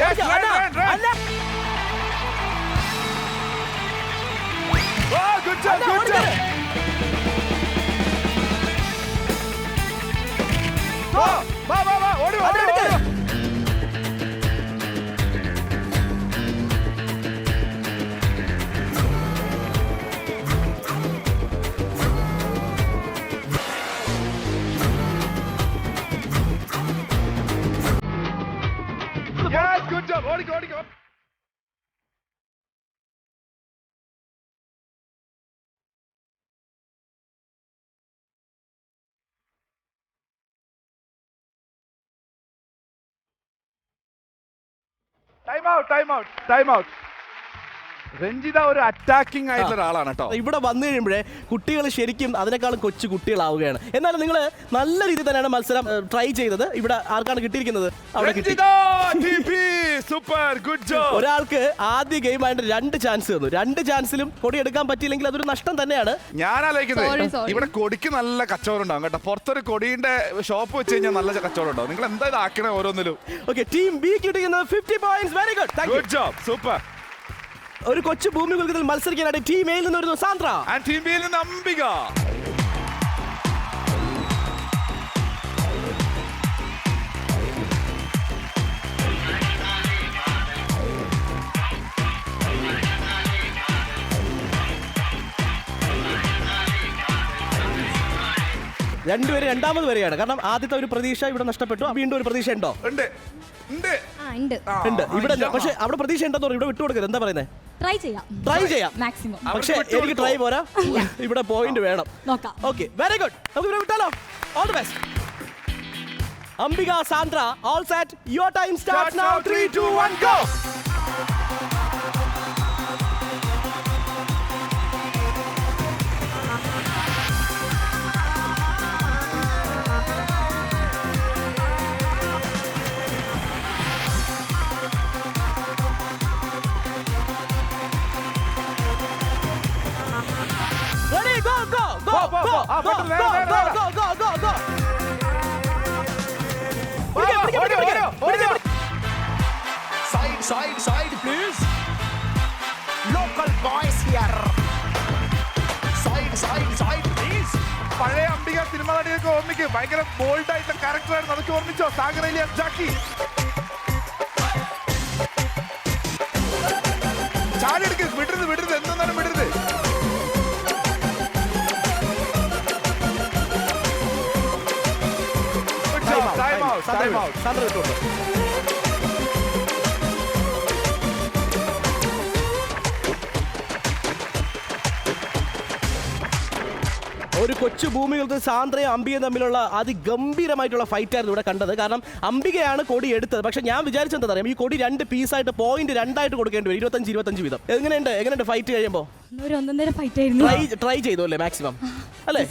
S2: Yes, run. Oh, good job. വാ, വാ, വാ, വാ, ഓടി വാ, ഓടി വാ, ഓടി വാ. Yes, good job. ഓടിക്കോ, ഓടിക്കോ. Time out. രഞ്ജിത ഒരു അറ്റാക്കിംഗ് ആയിട്ടുള്ള ഒരാളാണ് കേട്ടോ.
S1: ഇവിടെ വന്നു കഴിയുമ്പോഴേ കുട്ടികൾ ശരിക്കും അതിനേക്കാളും കൊച്ചു കുട്ടികളാവുകയാണ്. എന്നാലും നിങ്ങൾ നല്ല രീതിയിൽ തന്നെയാണ് മത്സരം ട്രൈ ചെയ്തത്. ഇവിടെ ആർക്കാണ് കിട്ടിയിരിക്കുന്നത്? അവിടെ കിട്ടി.
S2: Super, good job.
S1: ഒരാൾക്ക് ആദ്യ ഗെയിം ആയിട്ട് 2 ചാൻസ് തന്നു. 2 ചാൻസിലും കൊടി എടുക്കാൻ പറ്റിയില്ലെങ്കിൽ അതൊരു നഷ്ടം തന്നെയാണ്.
S2: ഞാൻ ആലോചിക്കുന്നത്
S3: Sorry.
S2: ഇവിടെ കൊടിക്ക് നല്ല കച്ചവടം ഉണ്ടാവും കേട്ടോ. പുറത്തൊരു കൊടിയുടെ ഷോപ്പ് വെച്ച് കഴിഞ്ഞാൽ നല്ല കച്ചവടം ഉണ്ടാവും. നിങ്ങൾ എന്താ ഇതാക്കണേ ഓരോന്നിലും?
S1: ഓക്കെ, ടീം ബി കിട്ടിയിരിക്കുന്നത് 50 points. Very good, thank you.
S2: Good job, super.
S1: ഒരു കൊച്ചു ഭൂമി കുലുക്കത്തിൽ മത്സരിക്കാനായിട്ട് ടീം എയിൽ നിന്ന് വരുന്നു സാന്ദ്ര.
S2: ആൻഡ് ടീം ബിയിൽ നിന്ന് അംബിക.
S1: രണ്ടുപേരും രണ്ടാമത് വരികയാണ്. കാരണം ആദ്യത്തെ ഒരു പ്രതീക്ഷ ഇവിടെ നഷ്ടപ്പെട്ടു. വീണ്ടും ഒരു പ്രതീക്ഷ ഉണ്ടോ?
S2: ഉണ്ട്, ഉണ്ട്.
S4: ഉണ്ട്.
S1: ഉണ്ട്. ഇവിടെ പക്ഷേ അവിടെ പ്രതീക്ഷ ഉണ്ടെന്ന് പറഞ്ഞു. ഇവിടെ വിട്ടുകൊടുക്കരുത്. എന്താ പറയുന്നത്?
S7: ട്രൈ ചെയ്യാം
S1: ട്രൈ ചെയ്യാം.
S7: മാക്സിമം.
S1: പക്ഷേ എനിക്ക് ട്രൈ പോരാ. ഇവിടെ പോയിന്റ് വേണം.
S7: നോക്കാം.
S1: Okay, very good. നമുക്ക് ഇവിടെ വിട്ടാലോ? All the best. Ambika, Sandra, all set. Your time starts now. 3 2 1 go. Ready, go, go, go,
S2: Go,
S1: go,
S2: go,
S1: go,
S2: go.
S1: go, go, go, go, go. പിടിക്ക്.
S8: Side, please. Local boys here. Side, please.
S2: പഴയ Ambika cinema നടിയൊക്കെ ഓർമ്മിക്കും. ഭയങ്കര bold ആയിട്ടുള്ള character ആയിരുന്നു. അതൊക്കെ ഓർമ്മിച്ചോ? സാഗർ അലി ജാക്കി. ചാടി എടുക്ക്. വിടരുത്. എന്തെന്നാലും വിടരുത്. Time out.
S1: സാന്ദ്ര വിട്ടോളൂ. ഒരു കൊച്ചു ഭൂമികൾക്ക് സാന്ദ്രയും അംബികയും തമ്മിലുള്ള അതിഗംഭീരമായിട്ടുള്ള ഫൈറ്റ് ആയിരുന്നു ഇവിടെ കണ്ടത്. കാരണം അംബികയാണ് കൊടി എടുത്തത്. പക്ഷെ ഞാൻ വിചാരിച്ചെന്താ അറിയാം, ഈ കൊടി 2 പീസായിട്ട് പോയിന്റ് 2 കൊടുക്കേണ്ടി വരും. 25 വീതം. എങ്ങനെയുണ്ട് ഫൈറ്റ് കഴിയുമ്പോൾ?
S7: ഒരു ഒന്നൊന്നര ഫൈറ്റ് ആയിരുന്നു.
S1: ട്രൈ ചെയ്തു അല്ലേ മാക്സിമം അല്ലേ?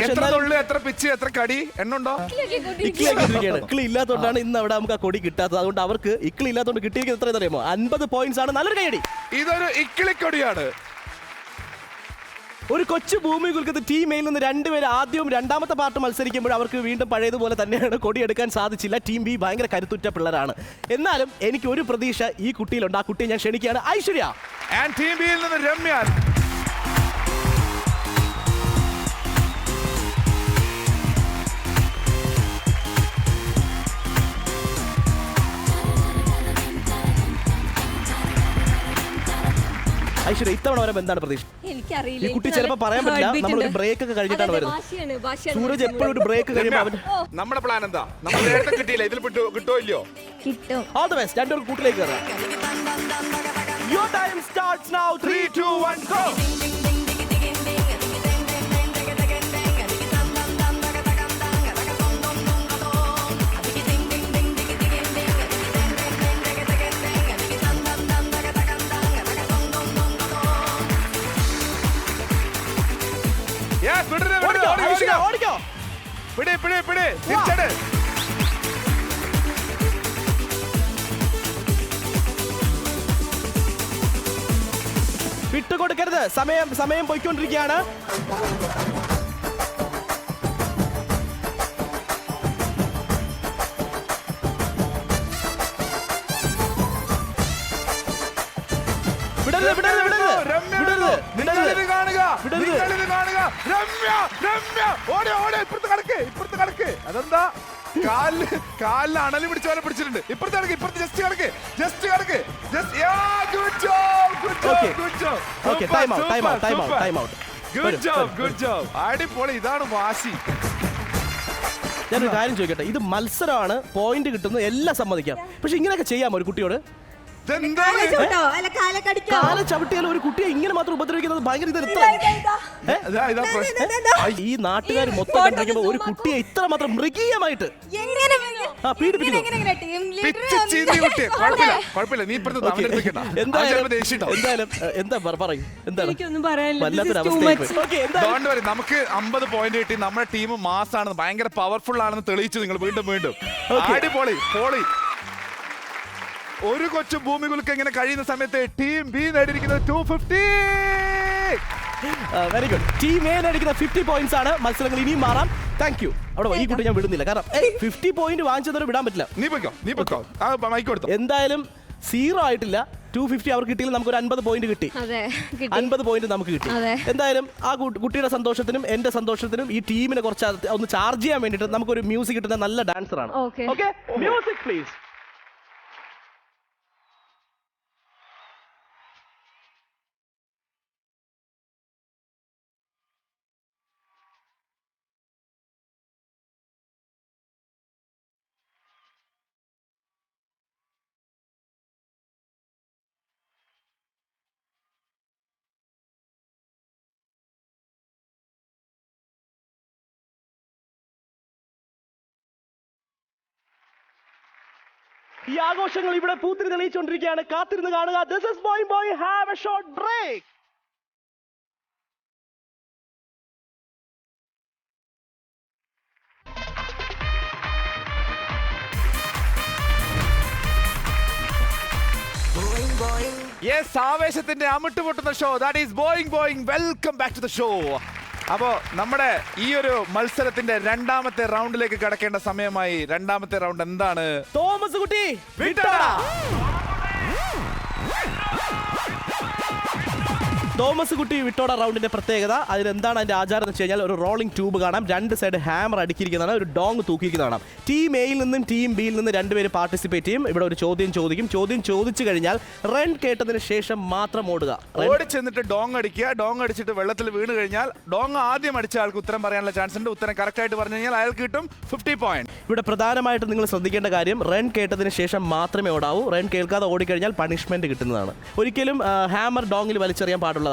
S2: എത്ര തൊള്ളി, എത്ര പിച്ച്, എത്ര കടി എണ്ണുണ്ടോ?
S1: ഇക്കിളി ഇല്ലാത്തതുകൊണ്ടാണ് ഇന്ന് അവിടെ നമുക്ക് ആ കൊടി കിട്ടാത്തത്. അതുകൊണ്ട് അവർക്ക് ഇക്കിളി ഇല്ലാത്തതുകൊണ്ട് കിട്ടിയിരിക്കുന്നത് എത്ര അറിയാമോ? 50 പോയിന്റ്സ് ആണ്. നല്ലൊരു കൈയടി.
S2: ഇതൊരു ഇക്കിളിക്കൊടിയാണ്.
S1: ഒരു കൊച്ചു ഭൂമി കുലുക്കത്ത് ടീം എയിൽ നിന്ന് 2 പേര് ആദ്യവും രണ്ടാമത്തെ പാർട്ട് മത്സരിക്കുമ്പോൾ അവർക്ക് വീണ്ടും പഴയതുപോലെ തന്നെയാണ് കൊടിയെടുക്കാൻ സാധിച്ചില്ല. ടീം ബി ഭയങ്കര കരുത്തുറ്റ പിള്ളേരാണ്. എന്നാലും എനിക്ക് ഒരു പ്രതീക്ഷ ഈ കുട്ടിയിലുണ്ട്. ആ കുട്ടിയെ ഞാൻ ക്ഷണിക്കുകയാണ്. ഐശ്വര്യ.
S2: ആൻഡ് ടീം ബിയിൽ നിന്ന് രമ്യ.
S1: ഐശ്വര്യ, ഇത്തവണ വരെ എന്താണ് പ്രതീക്ഷ?
S5: എനിക്കറിയില്ല.
S1: ഈ കുട്ടി ചിലപ്പോൾ പറയാൻ പറ്റില്ല. നമ്മളൊരു ബ്രേക്ക് ഒക്കെ കഴിഞ്ഞിട്ടാണ് വരുന്നത്. സൂരജ് എപ്പോഴും ഒരു ബ്രേക്ക് കഴിയുമ്പോൾ അവൻ
S2: നമ്മുടെ പ്ലാൻ എന്താ? നമ്മൾ നേരത്തെ കിട്ടിയില്ല. ഇതിൽ കിട്ടോ ഇല്ലയോ?
S4: കിട്ടും.
S1: All the best. രണ്ടുപേരും കൂട്ടിലേക്ക് കയറാം. Your time starts now. 3 2 1 go.
S2: Yes, വിടരുത്.
S1: ഓടിക്കോ.
S2: പിടി. തിരിച്ചട്.
S1: വിട്ടുകൊടുക്കരുത്. സമയം പോയിക്കൊണ്ടിരിക്കുകയാണ്.
S2: നിങ്ങളിത് കാണുക. രമ്യ. ഇപ്പുറത്ത് കടക്ക്. അതെന്താ? കാലിൽ അണലി പിടിച്ചവരെ പിടിച്ചിട്ടുണ്ട്. ഇപ്പുറത്ത് ജസ്റ്റ് കിടക്ക്. Good job. അടിപൊളി. ഇതാണ് വാശി.
S1: ഞാനൊരു കാര്യം ചോദിക്കട്ടെ, ഇത് മത്സരമാണ്, പോയിന്റ് കിട്ടുന്നു, എല്ലാം സമ്മതിക്കാം. പക്ഷെ ഇങ്ങനെയൊക്കെ ചെയ്യാമോ ഒരു കുട്ടിയോട്? കാല ചവിട്ടിയാലും ഒരു കുട്ടിയെ ഇങ്ങനെ മാത്രം ഉപദ്രവിക്കുന്നത് ഭയങ്കര ഈ നാട്ടുകാർ മൊത്തം കണ്ടിരിക്കുമ്പോ ഒരു കുട്ടിയെ ഇത്ര മാത്രം മൃഗീയമായിട്ട്
S2: നമുക്ക് 50 പോയിന്റ് കിട്ടി. നമ്മുടെ ടീം മാസാണ്, ഭയങ്കര പവർഫുൾ ആണെന്ന് തെളിയിച്ചു നിങ്ങൾ വീണ്ടും. അടിപൊളി. ഒരു കൊച്ചു ഭൂമി കുലുക്ക് ഇങ്ങനെ കഴിയുന്ന സമയത്ത് ടീം ബി നേടിയിരിക്കുന്നത് 250.
S1: Very good. ടീം എ നേടിക്കുന്ന 50 പോയിന്റ്സ് ആണ്. മത്സരങ്ങൾ ഇനിയും മാറാം. Thank you. അവിടെ ഈ കുട്ടി ഞാൻ വിടുന്നില്ല, കാരണം 50 പോയിന്റ് വാങ്ങിച്ചതോടെ വിടാൻ പറ്റില്ല.
S2: നീ പൊയ്ക്കോ.
S1: എന്തായാലും 0 ആയിട്ടില്ല. 250 അവർക്ക് കിട്ടിയില്ല, നമുക്ക് ഒരു 50 പോയിന്റ് കിട്ടി. 50 പോയിന്റ് നമുക്ക് കിട്ടി. എന്തായാലും ആ കുട്ടിയുടെ സന്തോഷത്തിനും എന്റെ സന്തോഷത്തിനും ഈ ടീമിനെ കുറച്ച് ഒന്ന് ചാർജ് ചെയ്യാൻ വേണ്ടിയിട്ട് നമുക്കൊരു മ്യൂസിക് കിട്ടുന്ന നല്ല ഡാൻസർ ആണ്. Okay, music please. ഈ ആഘോഷങ്ങൾ ഇവിടെ പൂത്തിരി തെളിയിച്ചുകൊണ്ടിരിക്കുകയാണ്. കാത്തിരുന്ന് കാണുക. This is Boing Boing. Have a short break.
S2: Yes, ആവേശത്തിന്റെ അമിട്ട് പൊട്ടുന്ന show, that is Boing Boing. Welcome back to the show. അപ്പോ നമ്മുടെ ഈ ഒരു മത്സരത്തിന്റെ രണ്ടാമത്തെ റൗണ്ടിലേക്ക് കടക്കേണ്ട സമയമായി. രണ്ടാമത്തെ റൗണ്ട് എന്താണ്?
S1: തോമസ് കുട്ടി വിട്ടോട. തോമസ് കുട്ടി വിട്ടോട റൗണ്ടിന്റെ പ്രത്യേകത, അതിലെന്താണ് അതിന്റെ ആചാരം എന്ന് വെച്ച് കഴിഞ്ഞാൽ ഒരു റോളിംഗ് ട്യൂബ് കാണാം, രണ്ട് സൈഡ് ഹാമർ അടിക്കിയിരിക്കുന്നതാണ്, ഒരു ഡോങ് തൂക്കിയിരിക്കുന്നതാണ്. ടീം എയിൽ നിന്നും ടീം ബിയിൽ നിന്ന് രണ്ടുപേര് പാർട്ടിസിപ്പേറ്റ് ചെയ്യും. ഇവിടെ ഒരു ചോദ്യം ചോദിക്കും. ചോദ്യം ചോദിച്ചു കഴിഞ്ഞാൽ റൺ കേട്ടതിന് ശേഷം മാത്രം ഓടുക.
S2: ഓടിച്ചെന്നിട്ട് ഡോങ് അടിക്കുക. ഡോങ് അടിച്ചിട്ട് വെള്ളത്തിൽ വീണ് കഴിഞ്ഞാൽ ഡോങ് ആദ്യം അടിച്ച ആൾക്ക് ഉത്തരം പറയാനുള്ള ചാൻസ് ഉണ്ട്. ഉത്തരം കറക്റ്റ് ആയിട്ട് പറഞ്ഞു കഴിഞ്ഞാൽ അയാൾക്ക് കിട്ടും 50 പോയിന്റ്.
S1: ഇവിടെ പ്രധാനമായിട്ടും നിങ്ങൾ ശ്രദ്ധിക്കേണ്ട കാര്യം, റൺ കേട്ടതിന് ശേഷം മാത്രമേ ഓടാവൂ. റൺ കേൾക്കാതെ ഓടിക്കഴിഞ്ഞാൽ പണിഷ്മെന്റ് കിട്ടുന്നതാണ്. ഒരിക്കലും ഹാമർ ഡോങ്ങിൽ വലിച്ചെറിയാൻ പാടുള്ളതല്ല.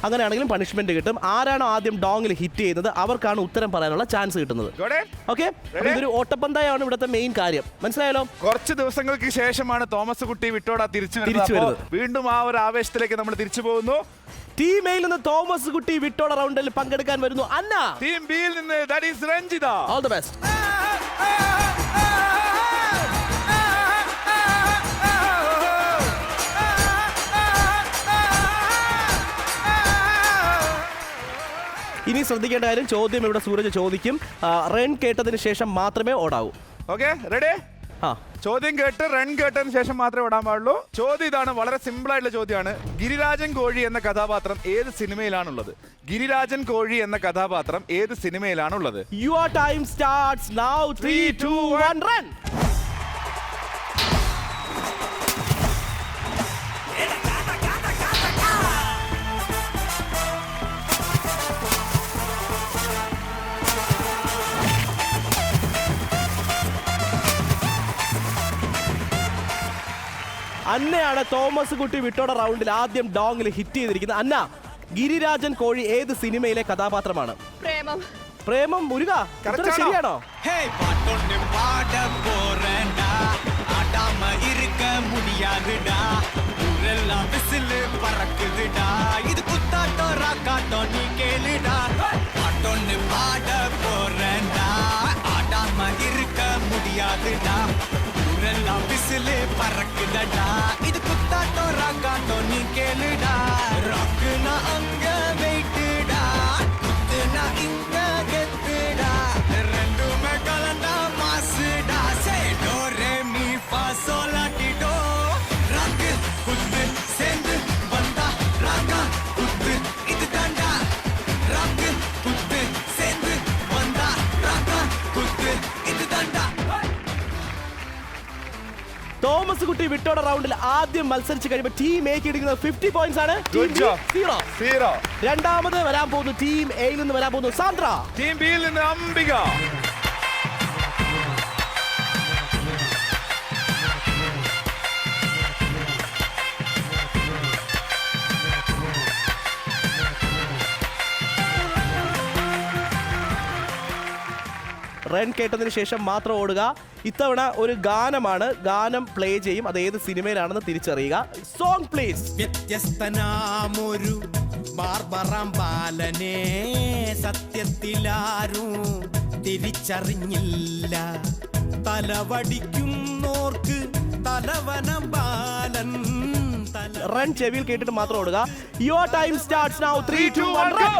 S1: അങ്ങനെയാണെങ്കിലും പണിഷ്മെന്റ് കിട്ടും. ആരാണോ ആദ്യം ഡോങ്ങിൽ ഹിറ്റ് ചെയ്യുന്നത് അവർക്കാണ് ഉത്തരം പറയാനുള്ള ചാൻസ് കിട്ടുന്നത്. ഓക്കെ, ഇതൊരു ഓട്ടപ്പന്തയമാണ് ഇവിടുത്തെ മെയിൻ കാര്യം. മനസ്സിലായാലോ?
S2: കുറച്ച് ദിവസങ്ങൾക്ക് ശേഷമാണ് തോമസ് കുട്ടി വിട്ടോട തിരിച്ചു വരുന്നത്. വീണ്ടും ആ ഒരു ആവേശത്തിലേക്ക് നമ്മൾ തിരിച്ചു പോകുന്നു.
S1: ടീം എയിൽ നിന്ന് തോമസ് കുട്ടി വിട്ടോട റൗണ്ടിൽ പങ്കെടുക്കാൻ വരുന്നു അന്ന.
S2: ടീം ബിയിൽ നിന്ന് that is Ranjitha.
S1: All the best. ഇനി ശ്രദ്ധിക്കേണ്ട കാര്യം, ചോദ്യം ഇവിടെ സൂരജ് ചോദിക്കും. റൺ കേട്ടതിന് ശേഷം മാത്രമേ ഓടാവൂ.
S2: Okay, ready? ചോദ്യം കേട്ട് റൺ കേട്ടതിന് ശേഷം മാത്രമേ ഓടാൻ പാടുള്ളൂ. ചോദ്യം ഇതാണ്, വളരെ സിമ്പിൾ ആയിട്ടുള്ള ചോദ്യമാണ്. ഗിരിരാജൻ കോഴി എന്ന കഥാപാത്രം ഏത് സിനിമയിലാണുള്ളത്? ഗിരിരാജൻ കോഴി എന്ന കഥാപാത്രം ഏത് സിനിമയിലാണുള്ളത്?
S1: Your time starts now. 3, 2, 1, run. അന്നയാണ് തോമസ് കുട്ടി വിട്ടോട റൗണ്ടിൽ ആദ്യം ഡോങ്ങിൽ ഹിറ്റ് ചെയ്തിരിക്കുന്നത്. അന്ന, ഗിരിരാജൻ കോഴി ഏത് സിനിമയിലെ കഥാപാത്രമാണ്? പ്രേമം. മുരുക, ശരിയാണോ?
S9: பறக்குதடா இது குத்தாட்டோ ராக்காட்டோ நீ கேளுடா ராக்குனா அங்க வெயிட்டுடா குத்துனா இங்க கெத்துடா ரெண்டுமே கலந்தா மாசுடா சே டோ ரே மீ ஃபா சோலா டி டோ ராக்கு குத்து சேர்ந்து வந்தா ராக்கா குத்து இது தாண்டா ராக்கு குத்து சேர்ந்து வந்தா ராக்கா குத்து இது தாண்டா
S1: തോമസ് കുട്ടി വിട്ടോട റൗണ്ടിൽ ആദ്യം മത്സരിച്ച് കഴിയുമ്പോൾ ടീം എക്ക് എടുക്കുന്നത് 50 പോയിന്റ്സ് ആണ്.
S2: Good job.
S1: 0. രണ്ടാമത് വരാൻ പോകുന്നു ടീം എയിൽ നിന്ന് വരാൻ പോകുന്നു സാന്ദ്ര.
S2: ടീം ബിയിൽ നിന്ന് അംബിക.
S1: റൺ കേട്ടതിന് ശേഷം മാത്രം ഓടുക. ഇത്തവണ ഒരു ഗാനമാണ്, ഗാനം പ്ലേ ചെയ്യും, അത് ഏത് സിനിമയിലാണെന്ന് തിരിച്ചറിയുക. Song please.
S9: വ്യത്യസ്തനാമൊരു ബാർബറാം ബാലനെ സത്യത്തിലാരും തിരിച്ചറിഞ്ഞില്ല. തലവടിക്കുന്നോർക്ക് തലവനം ബാലൻ.
S1: റൺ ചെവിയിൽ കേട്ടിട്ട് മാത്രം ഓടുക. Your time starts now. 3, 2, 1 go.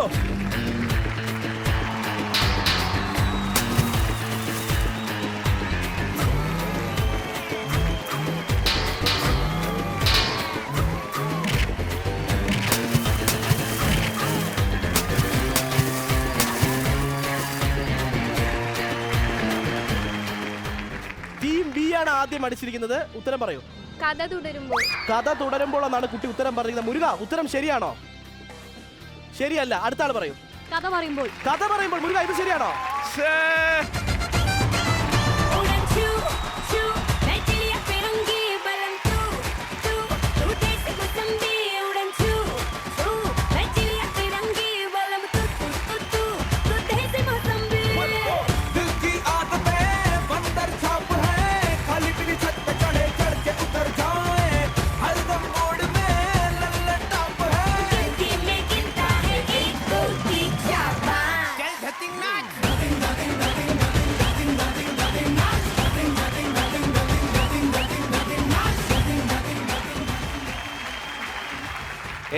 S1: Team B ആണ് ആദ്യം അടിച്ചിരിക്കുന്നത്. ഉത്തരം പറയൂ.
S3: കഥ തുടരുമ്പോൾ.
S1: കഥ തുടരുമ്പോൾ എന്നാണ് കുട്ടി ഉത്തരം പറഞ്ഞിരിക്കുന്നത്. മുരുക, ഉത്തരം ശരിയാണോ? ശരിയല്ല. അടുത്ത ആൾ പറയൂ.
S5: കഥ പറയുമ്പോൾ.
S1: കഥ പറയുമ്പോൾ. മുരുക, ഇത് ശരിയാണോ?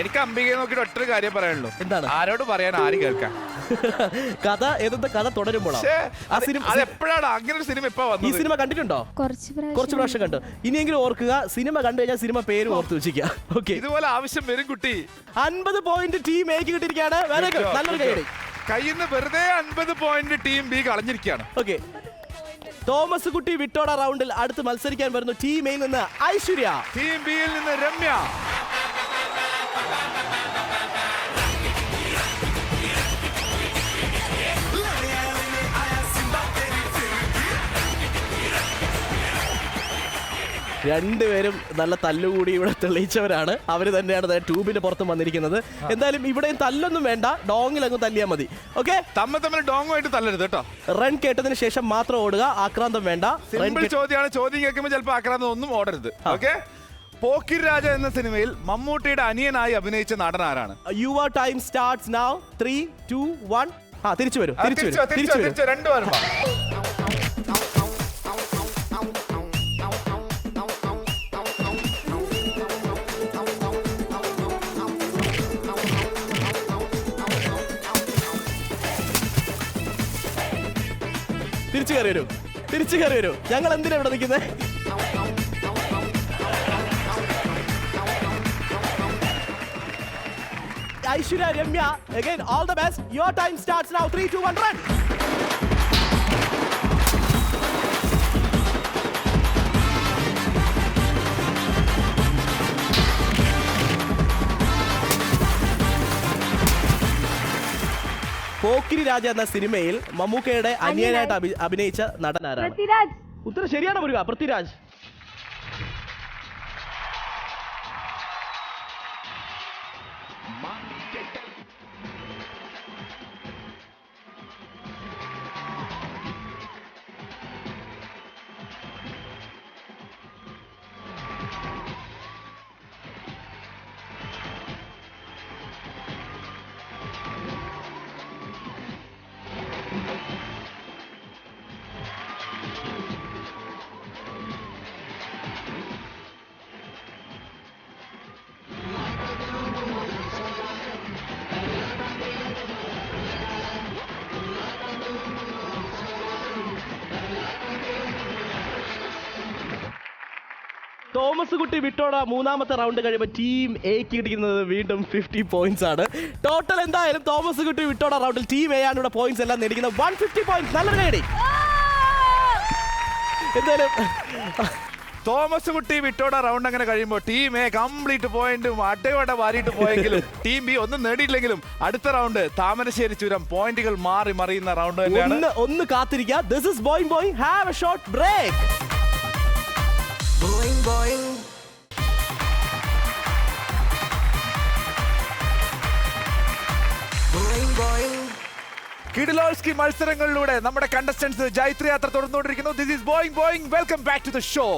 S2: എനിക്ക് അംബികയെ നോക്കിയിട്ട് ഒറ്റ കാര്യം പറയാനുള്ളൂ.
S1: എന്താണ്?
S2: ആരോട് പറയാൻ, ആര് കേൾക്കാൻ?
S1: കഥ ഏതെന്ത് കഥ തുടരുമ്പോഴാണ്. ആ സിനിമ
S2: അതെപ്പോഴാണ് അങ്ങനെ ഒരു സിനിമ ഇപ്പൊ
S1: ഈ
S2: വന്നത്?
S1: സിനിമ കണ്ടിട്ടുണ്ടോ? കുറച്ച് പ്രാവശ്യം കണ്ടു. ഇനിയെങ്കിലും ഓർക്കുക, സിനിമ കണ്ടു കഴിഞ്ഞാൽ സിനിമ പേര് ഓർത്ത് വെച്ചിരിക്കുക. ഓക്കെ,
S2: ഇതുപോലെ ആവശ്യം വരും കുട്ടി.
S1: 50 പോയിന്റ് ടീം എക്ക് കിട്ടിയിരിക്കുകയാണ്. വെരി ഗുഡ്, നല്ലൊരു കൈയടി.
S2: കയ്യിൽ നിന്ന് വെറുതെ 50 പോയിന്റ് ടീം ബി കളഞ്ഞിരിക്കുകയാണ്.
S1: ഓക്കെ, തോമസ് കുട്ടി വിട്ടോട റൗണ്ടിൽ അടുത്ത് മത്സരിക്കാൻ വരുന്നു ടീം എയിൽ നിന്ന് ഐശ്വര്യ.
S2: ടീം ബിയിൽ നിന്ന് രമ്യ.
S1: രണ്ടുപേരും നല്ല തല്ലുകൂടി ഇവിടെ തെളിയിച്ചവരാണ്. അവർ തന്നെയാണ് ട്യൂബിന് പുറത്തും വന്നിരിക്കുന്നത്. എന്തായാലും ഇവിടെയും തല്ലൊന്നും വേണ്ട, ഡോങ്ങിലങ്ങ് തല്ലിയാൽ മതി. ഓക്കെ,
S2: തമ്മിൽ ഡോങ്ങുമായിട്ട് തല്ലരുത് കേട്ടോ.
S1: റൺ കേട്ടതിന് ശേഷം മാത്രം ഓടുക, ആക്രാന്തം വേണ്ട.
S2: സിമ്പിൾ ചോദ്യമാണ്. ചോദ്യം കേൾക്കുമ്പോൾ ചിലപ്പോൾ ആക്രാന്തം ഒന്നും ഓടരുത്. ഓക്കെ, പോക്കിരി രാജ എന്ന സിനിമയിൽ മമ്മൂട്ടിയുടെ അനിയനായി അഭിനയിച്ച നടൻ ആരാണ്?
S1: Your time starts now. 3, 2, 1. തിരിച്ചു വരും.
S2: രണ്ടു വരുമ്പോ
S1: തിരിച്ചു കയറി വരൂ. ഞങ്ങൾ എന്തിനാ ഇവിടെ നിൽക്കുന്നത്? Aishwarya, Ramya, again all the best. Your time starts now. 3, 2, 1 run. Pokkiri രാജ എന്ന സിനിമയിൽ മമ്മൂക്കയുടെ അനിയനായിട്ട് അഭിനയിച്ച നടൻ ആരാണ്? ഉത്തരം ശരിയാണ് മുരുക. പൃഥ്വിരാജ്. തോമസ് കുട്ടി വിട്ടോട മൂന്നാമത്തെ റൗണ്ട് കഴിയുമ്പോൾ ടീം എക്ക് കിട്ടിക്കുന്നത് വീണ്ടും 50 പോയിന്റ്സ് ആണ്. ടോട്ടൽ എന്തായാലും തോമസ് കുട്ടി വിട്ടോട റൗണ്ടിൽ ടീം എ ആണ് ഇവിടെ പോയിന്റ്സ് എല്ലാം നേടിക്കുന്നത്. 150 പോയിന്റ്സ്. നല്ലൊരു നേടി. എന്തായാലും
S2: തോമസ് കുട്ടി വിട്ടോട റൗണ്ട് അങ്ങനെ കഴിയുമ്പോൾ ടീം എ കംപ്ലീറ്റ് പോയിന്റും അടയോടെ വാരിയിട്ട് പോയെങ്കിലും ടീം ബി ഒന്നും നേടിയില്ലെങ്കിലും അടുത്ത റൗണ്ട് താമരശ്ശേരി ചുരം പോയിന്റുകൾ മാറി മറിയുന്ന റൗണ്ട് തന്നെയാണ്.
S1: ഒന്ന് കാത്തിരിക്കുക. This is Boing Boing. Have a short break.
S9: Boing boing. Boing boing.
S2: കിഡിലോസ്കി മത്സരങ്ങളിലൂടെ നമ്മുടെ കണ്ടസ്റ്റൻസ് ജൈത്ര യാത്ര തുടർന്നുകൊണ്ടിരിക്കുന്നു. This is Boing Boing. Welcome back to the show.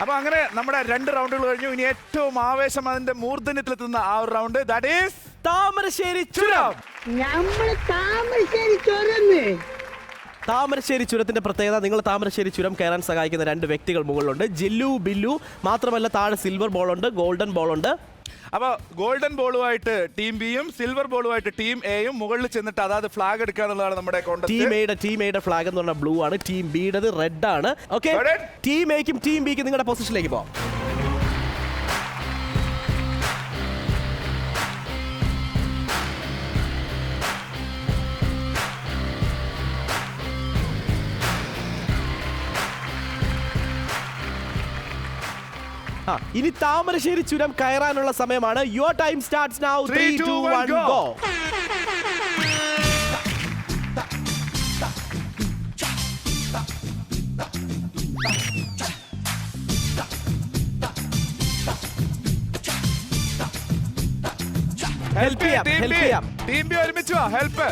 S2: അപ്പൊ അങ്ങനെ നമ്മുടെ 2 റൗണ്ടുകൾ കഴിഞ്ഞു. ഇനി ഏറ്റവും ആവേശം അതിന്റെ മൂർധന്യത്തിലെത്തുന്ന ആ ഒരു റൗണ്ട്, ദാറ്റ് ഈസ്
S1: താമരശ്ശേരി ചുരം. താമരശ്ശേരി ചുരത്തിന്റെ പ്രത്യേകത, നിങ്ങൾ താമരശ്ശേരി ചുരം കയറാൻ സഹായിക്കുന്ന 2 വ്യക്തികൾ മുകളിലുണ്ട്. ജില്ലു ബില്ലു. മാത്രമല്ല താഴെ സിൽവർ ബോൾ ഉണ്ട്, ഗോൾഡൻ ബോൾ ഉണ്ട്.
S2: അപ്പൊ ഗോൾഡൻ ബോളുമായിട്ട് ടീം ബിയും സിൽവർ ബോളുമായിട്ട് ടീം എയും മുകളിൽ ചെന്നിട്ട് അതായത് ഫ്ലാഗ് എടുക്കുക എന്നുള്ളതാണ് നമ്മുടെ
S1: ടീം എയുടെ ഫ്ലാഗ് എന്ന് പറഞ്ഞാൽ ബ്ലൂ ആണ്, ടീം ബിയുടേത് റെഡ് ആണ്. ഓക്കെ, ടീം എക്കും ടീം ബിക്കും നിങ്ങളുടെ പൊസിഷനിലേക്ക് പോകാം. ഇനി താമരശ്ശേരി ചുരം കയറാനുള്ള സമയമാണ്. Your time starts now. 3 2 1 go. Help ചെയ്യാം.
S2: ടീം ബി ഒരുമിച്ച് വാ. Help.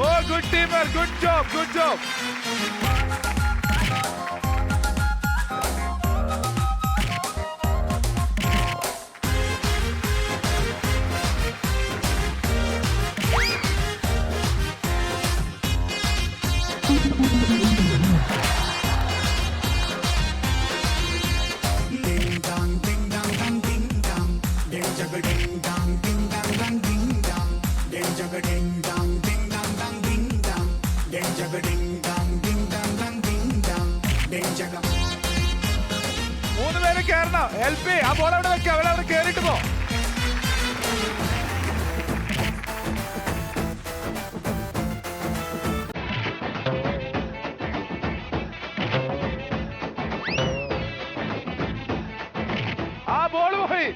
S2: Oh, good teamwork. Good job. Good job. മൂന്ന് പേര് കയറണം. ഹെൽപ്പ് ചെയ്യ. ആ ബോൾ അവിടെ വെക്കാം. അവരവിടെ കയറിയിട്ട് പോ. ആ ബോൾ പോയി.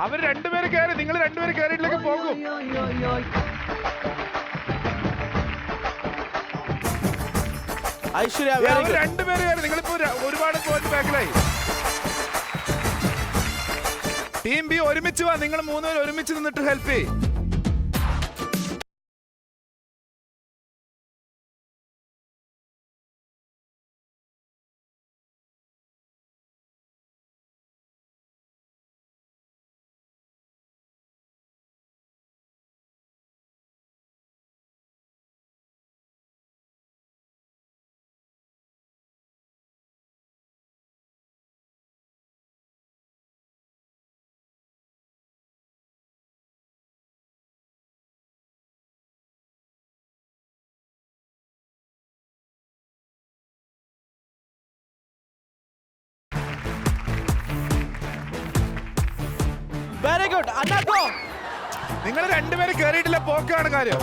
S2: അവർ 2 പേര് കയറി. നിങ്ങൾ 2 പേര് കയറിയിട്ടിലേക്ക് പോകും.
S1: ഐശ്വര്യ,
S2: അവർ 2 പേര് കയറി. നിങ്ങളിപ്പോ ഒരുപാട് പോയിന്റ് ബാക്കിലായി. ടീം ബി ഒരുമിച്ച് വാ. നിങ്ങൾ 3 പേര് ഒരുമിച്ച് നിന്നിട്ട് ഹെൽപ്പ് ചെയ്യും.
S1: Very good.
S2: നിങ്ങൾ 2 പേര് കയറിയിട്ടില്ല. പോക്കാണ് കാര്യം.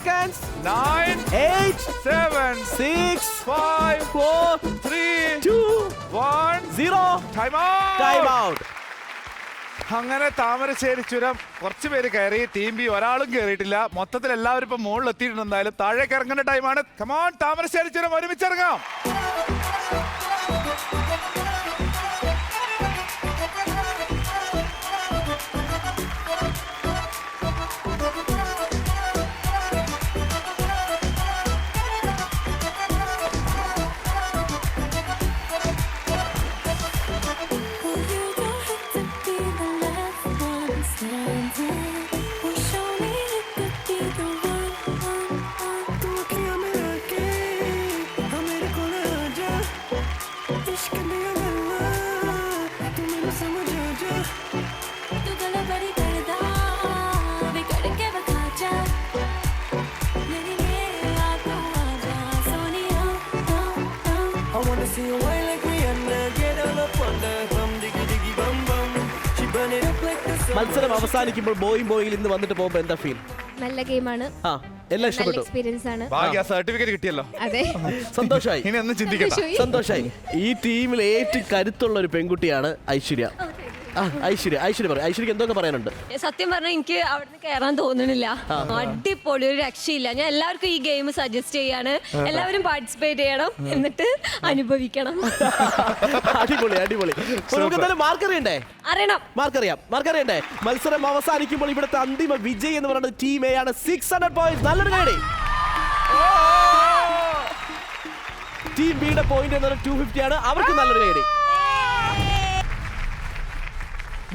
S1: seconds.
S2: 9,
S1: 8,
S2: 7,
S1: 6,
S2: 5,
S1: 4,
S2: 3,
S1: 2,
S2: 1.
S1: 0.
S2: Time
S1: Time
S2: out.
S1: out.
S2: അങ്ങനെ താമരശ്ശേരി ചുരം കുറച്ച് പേര് കയറി. ടീം ബി ഒരാളും കയറിയിട്ടില്ല. മൊത്തത്തിൽ എല്ലാവരും ഇപ്പൊ മുകളിൽ എത്തിയിട്ടുണ്ട്. എന്തായാലും താഴേക്ക് ഇറങ്ങേണ്ട ടൈമാണ്. കമോൺ, താമരശ്ശേരി ചുരം ഒരുമിച്ചിറങ്ങാം.
S1: മത്സരം അവസാനിക്കുമ്പോൾ ബോയിൽ ഇന്ന് വന്നിട്ട് പോകുമ്പോ എന്താ ഫീൽ?
S4: നല്ല ഗെയിമാണ്,
S1: ആ എല്ലാം
S4: നല്ല
S1: ഇഷ്ടപ്പെട്ടു.
S4: എക്സ്പീരിയൻസ് ആണ്.
S2: ഭാഗ്യ സർട്ടിഫിക്കറ്റ് കിട്ടിയല്ലോ.
S4: അതെ,
S1: സന്തോഷമായി.
S2: ഇനി ഒന്നും ചിന്തിക്കണ്ട.
S1: സന്തോഷായി. ഈ ടീമിൽ ഏറ്റവും കരുത്തുള്ള ഒരു പെൺകുട്ടിയാണ് ഐശ്വര്യ. ഐശ്വര്യ പറയും. ഐശ്വര്യക്ക് എന്തൊക്കെ പറയാനുണ്ട്?
S5: സത്യം പറഞ്ഞാൽ എനിക്ക് അവിടുന്ന് കയറാൻ തോന്നണില്ല. അടിപൊളി, ഒരു രക്ഷയില്ല. ഞാൻ എല്ലാവർക്കും ഈ ഗെയിം സജസ്റ്റ് ചെയ്യാണ്. എല്ലാവരും പാർട്ടിസിപ്പേറ്റ് ചെയ്യണം, എന്നിട്ട് അനുഭവിക്കണം.
S1: അടിപൊളി. നമുക്ക് എന്തായാലും മാർക്ക് അറിയണ്ടേ?
S5: അറിയണം.
S1: മാർക്ക് അറിയണ്ടേ? മത്സരം അവസാനിക്കുമ്പോൾ ഇവിടുത്തെ അന്തിമ വിജയ് എന്ന് പറയുന്നത് ടീം എ ആണ്. 600 പോയിന്റ്. നല്ലൊരു കൈഡി. ടീം ബിയുടെ പോയിന്റ് എന്നത് 250 ആണ്. അവർക്ക് നല്ലൊരു കൈഡി.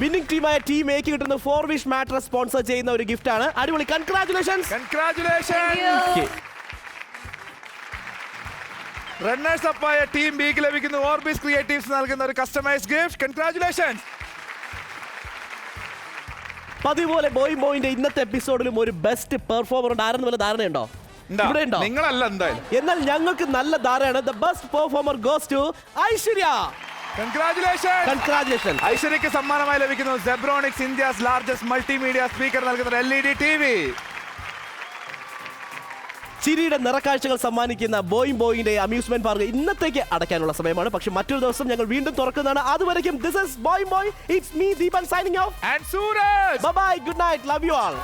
S1: വിന്നിംഗ് ടീമായ ടീം എക്ക് കിട്ടുന്ന 4 വിഷ് മാട്രസ് സ്പോൺസർ ചെയ്യുന്ന ഒരു ഗിഫ്റ്റ് ആണ്. അടിപൊളി. കൺഗ്രാറ്റുലേഷൻസ്.
S2: റണ്ണേഴ്സ് അപ്പായ ടീം ബിക്ക് ലഭിക്കുന്ന ഓർബിസ് ക്രിയേറ്റീവ്സ് നൽകുന്ന ഒരു കസ്റ്റമൈസ് ഗിഫ്റ്റ്. കൺഗ്രാറ്റുലേഷൻസ്.
S1: പതിപോലെ ബോയിന്റെ ഇന്നത്തെ എപ്പിസോഡിലും ഒരു ബെസ്റ്റ് പെർഫോമർ ഉണ്ട്. ആരെന്ന് വല്ല ധാരണയുണ്ടോ? ഇവിടെ ഉണ്ടോ?
S2: നിങ്ങളല്ല എന്തായാലും.
S1: എന്നാൽ ഞങ്ങൾക്ക് നല്ല ധാരണയാണ്. The best performer goes to Aishwarya.
S2: Congratulation. ഐശ്വര്യക്ക് സമ്മാനമായി ലഭിക്കുന്നു Zebronics, India's largest multimedia speaker നൽകുന്ന LED TV.
S1: ചിരിയുടെ നിറക്കാഴ്ചകൾ സമ്മാനിക്കുന്ന ബോയിന്റെ അമ്യൂസ്മെന്റ് പാർക്ക് ഇന്നത്തേക്ക് അടയ്ക്കാനുള്ള സമയമാണ്. പക്ഷെ മറ്റൊരു ദിവസം ഞങ്ങൾ വീണ്ടും തുറക്കുന്നതാണ്. അതുവരെയും this is boy. It's me Deepan signing off.
S2: And Suraj.
S1: Bye bye. Good night. Love you all.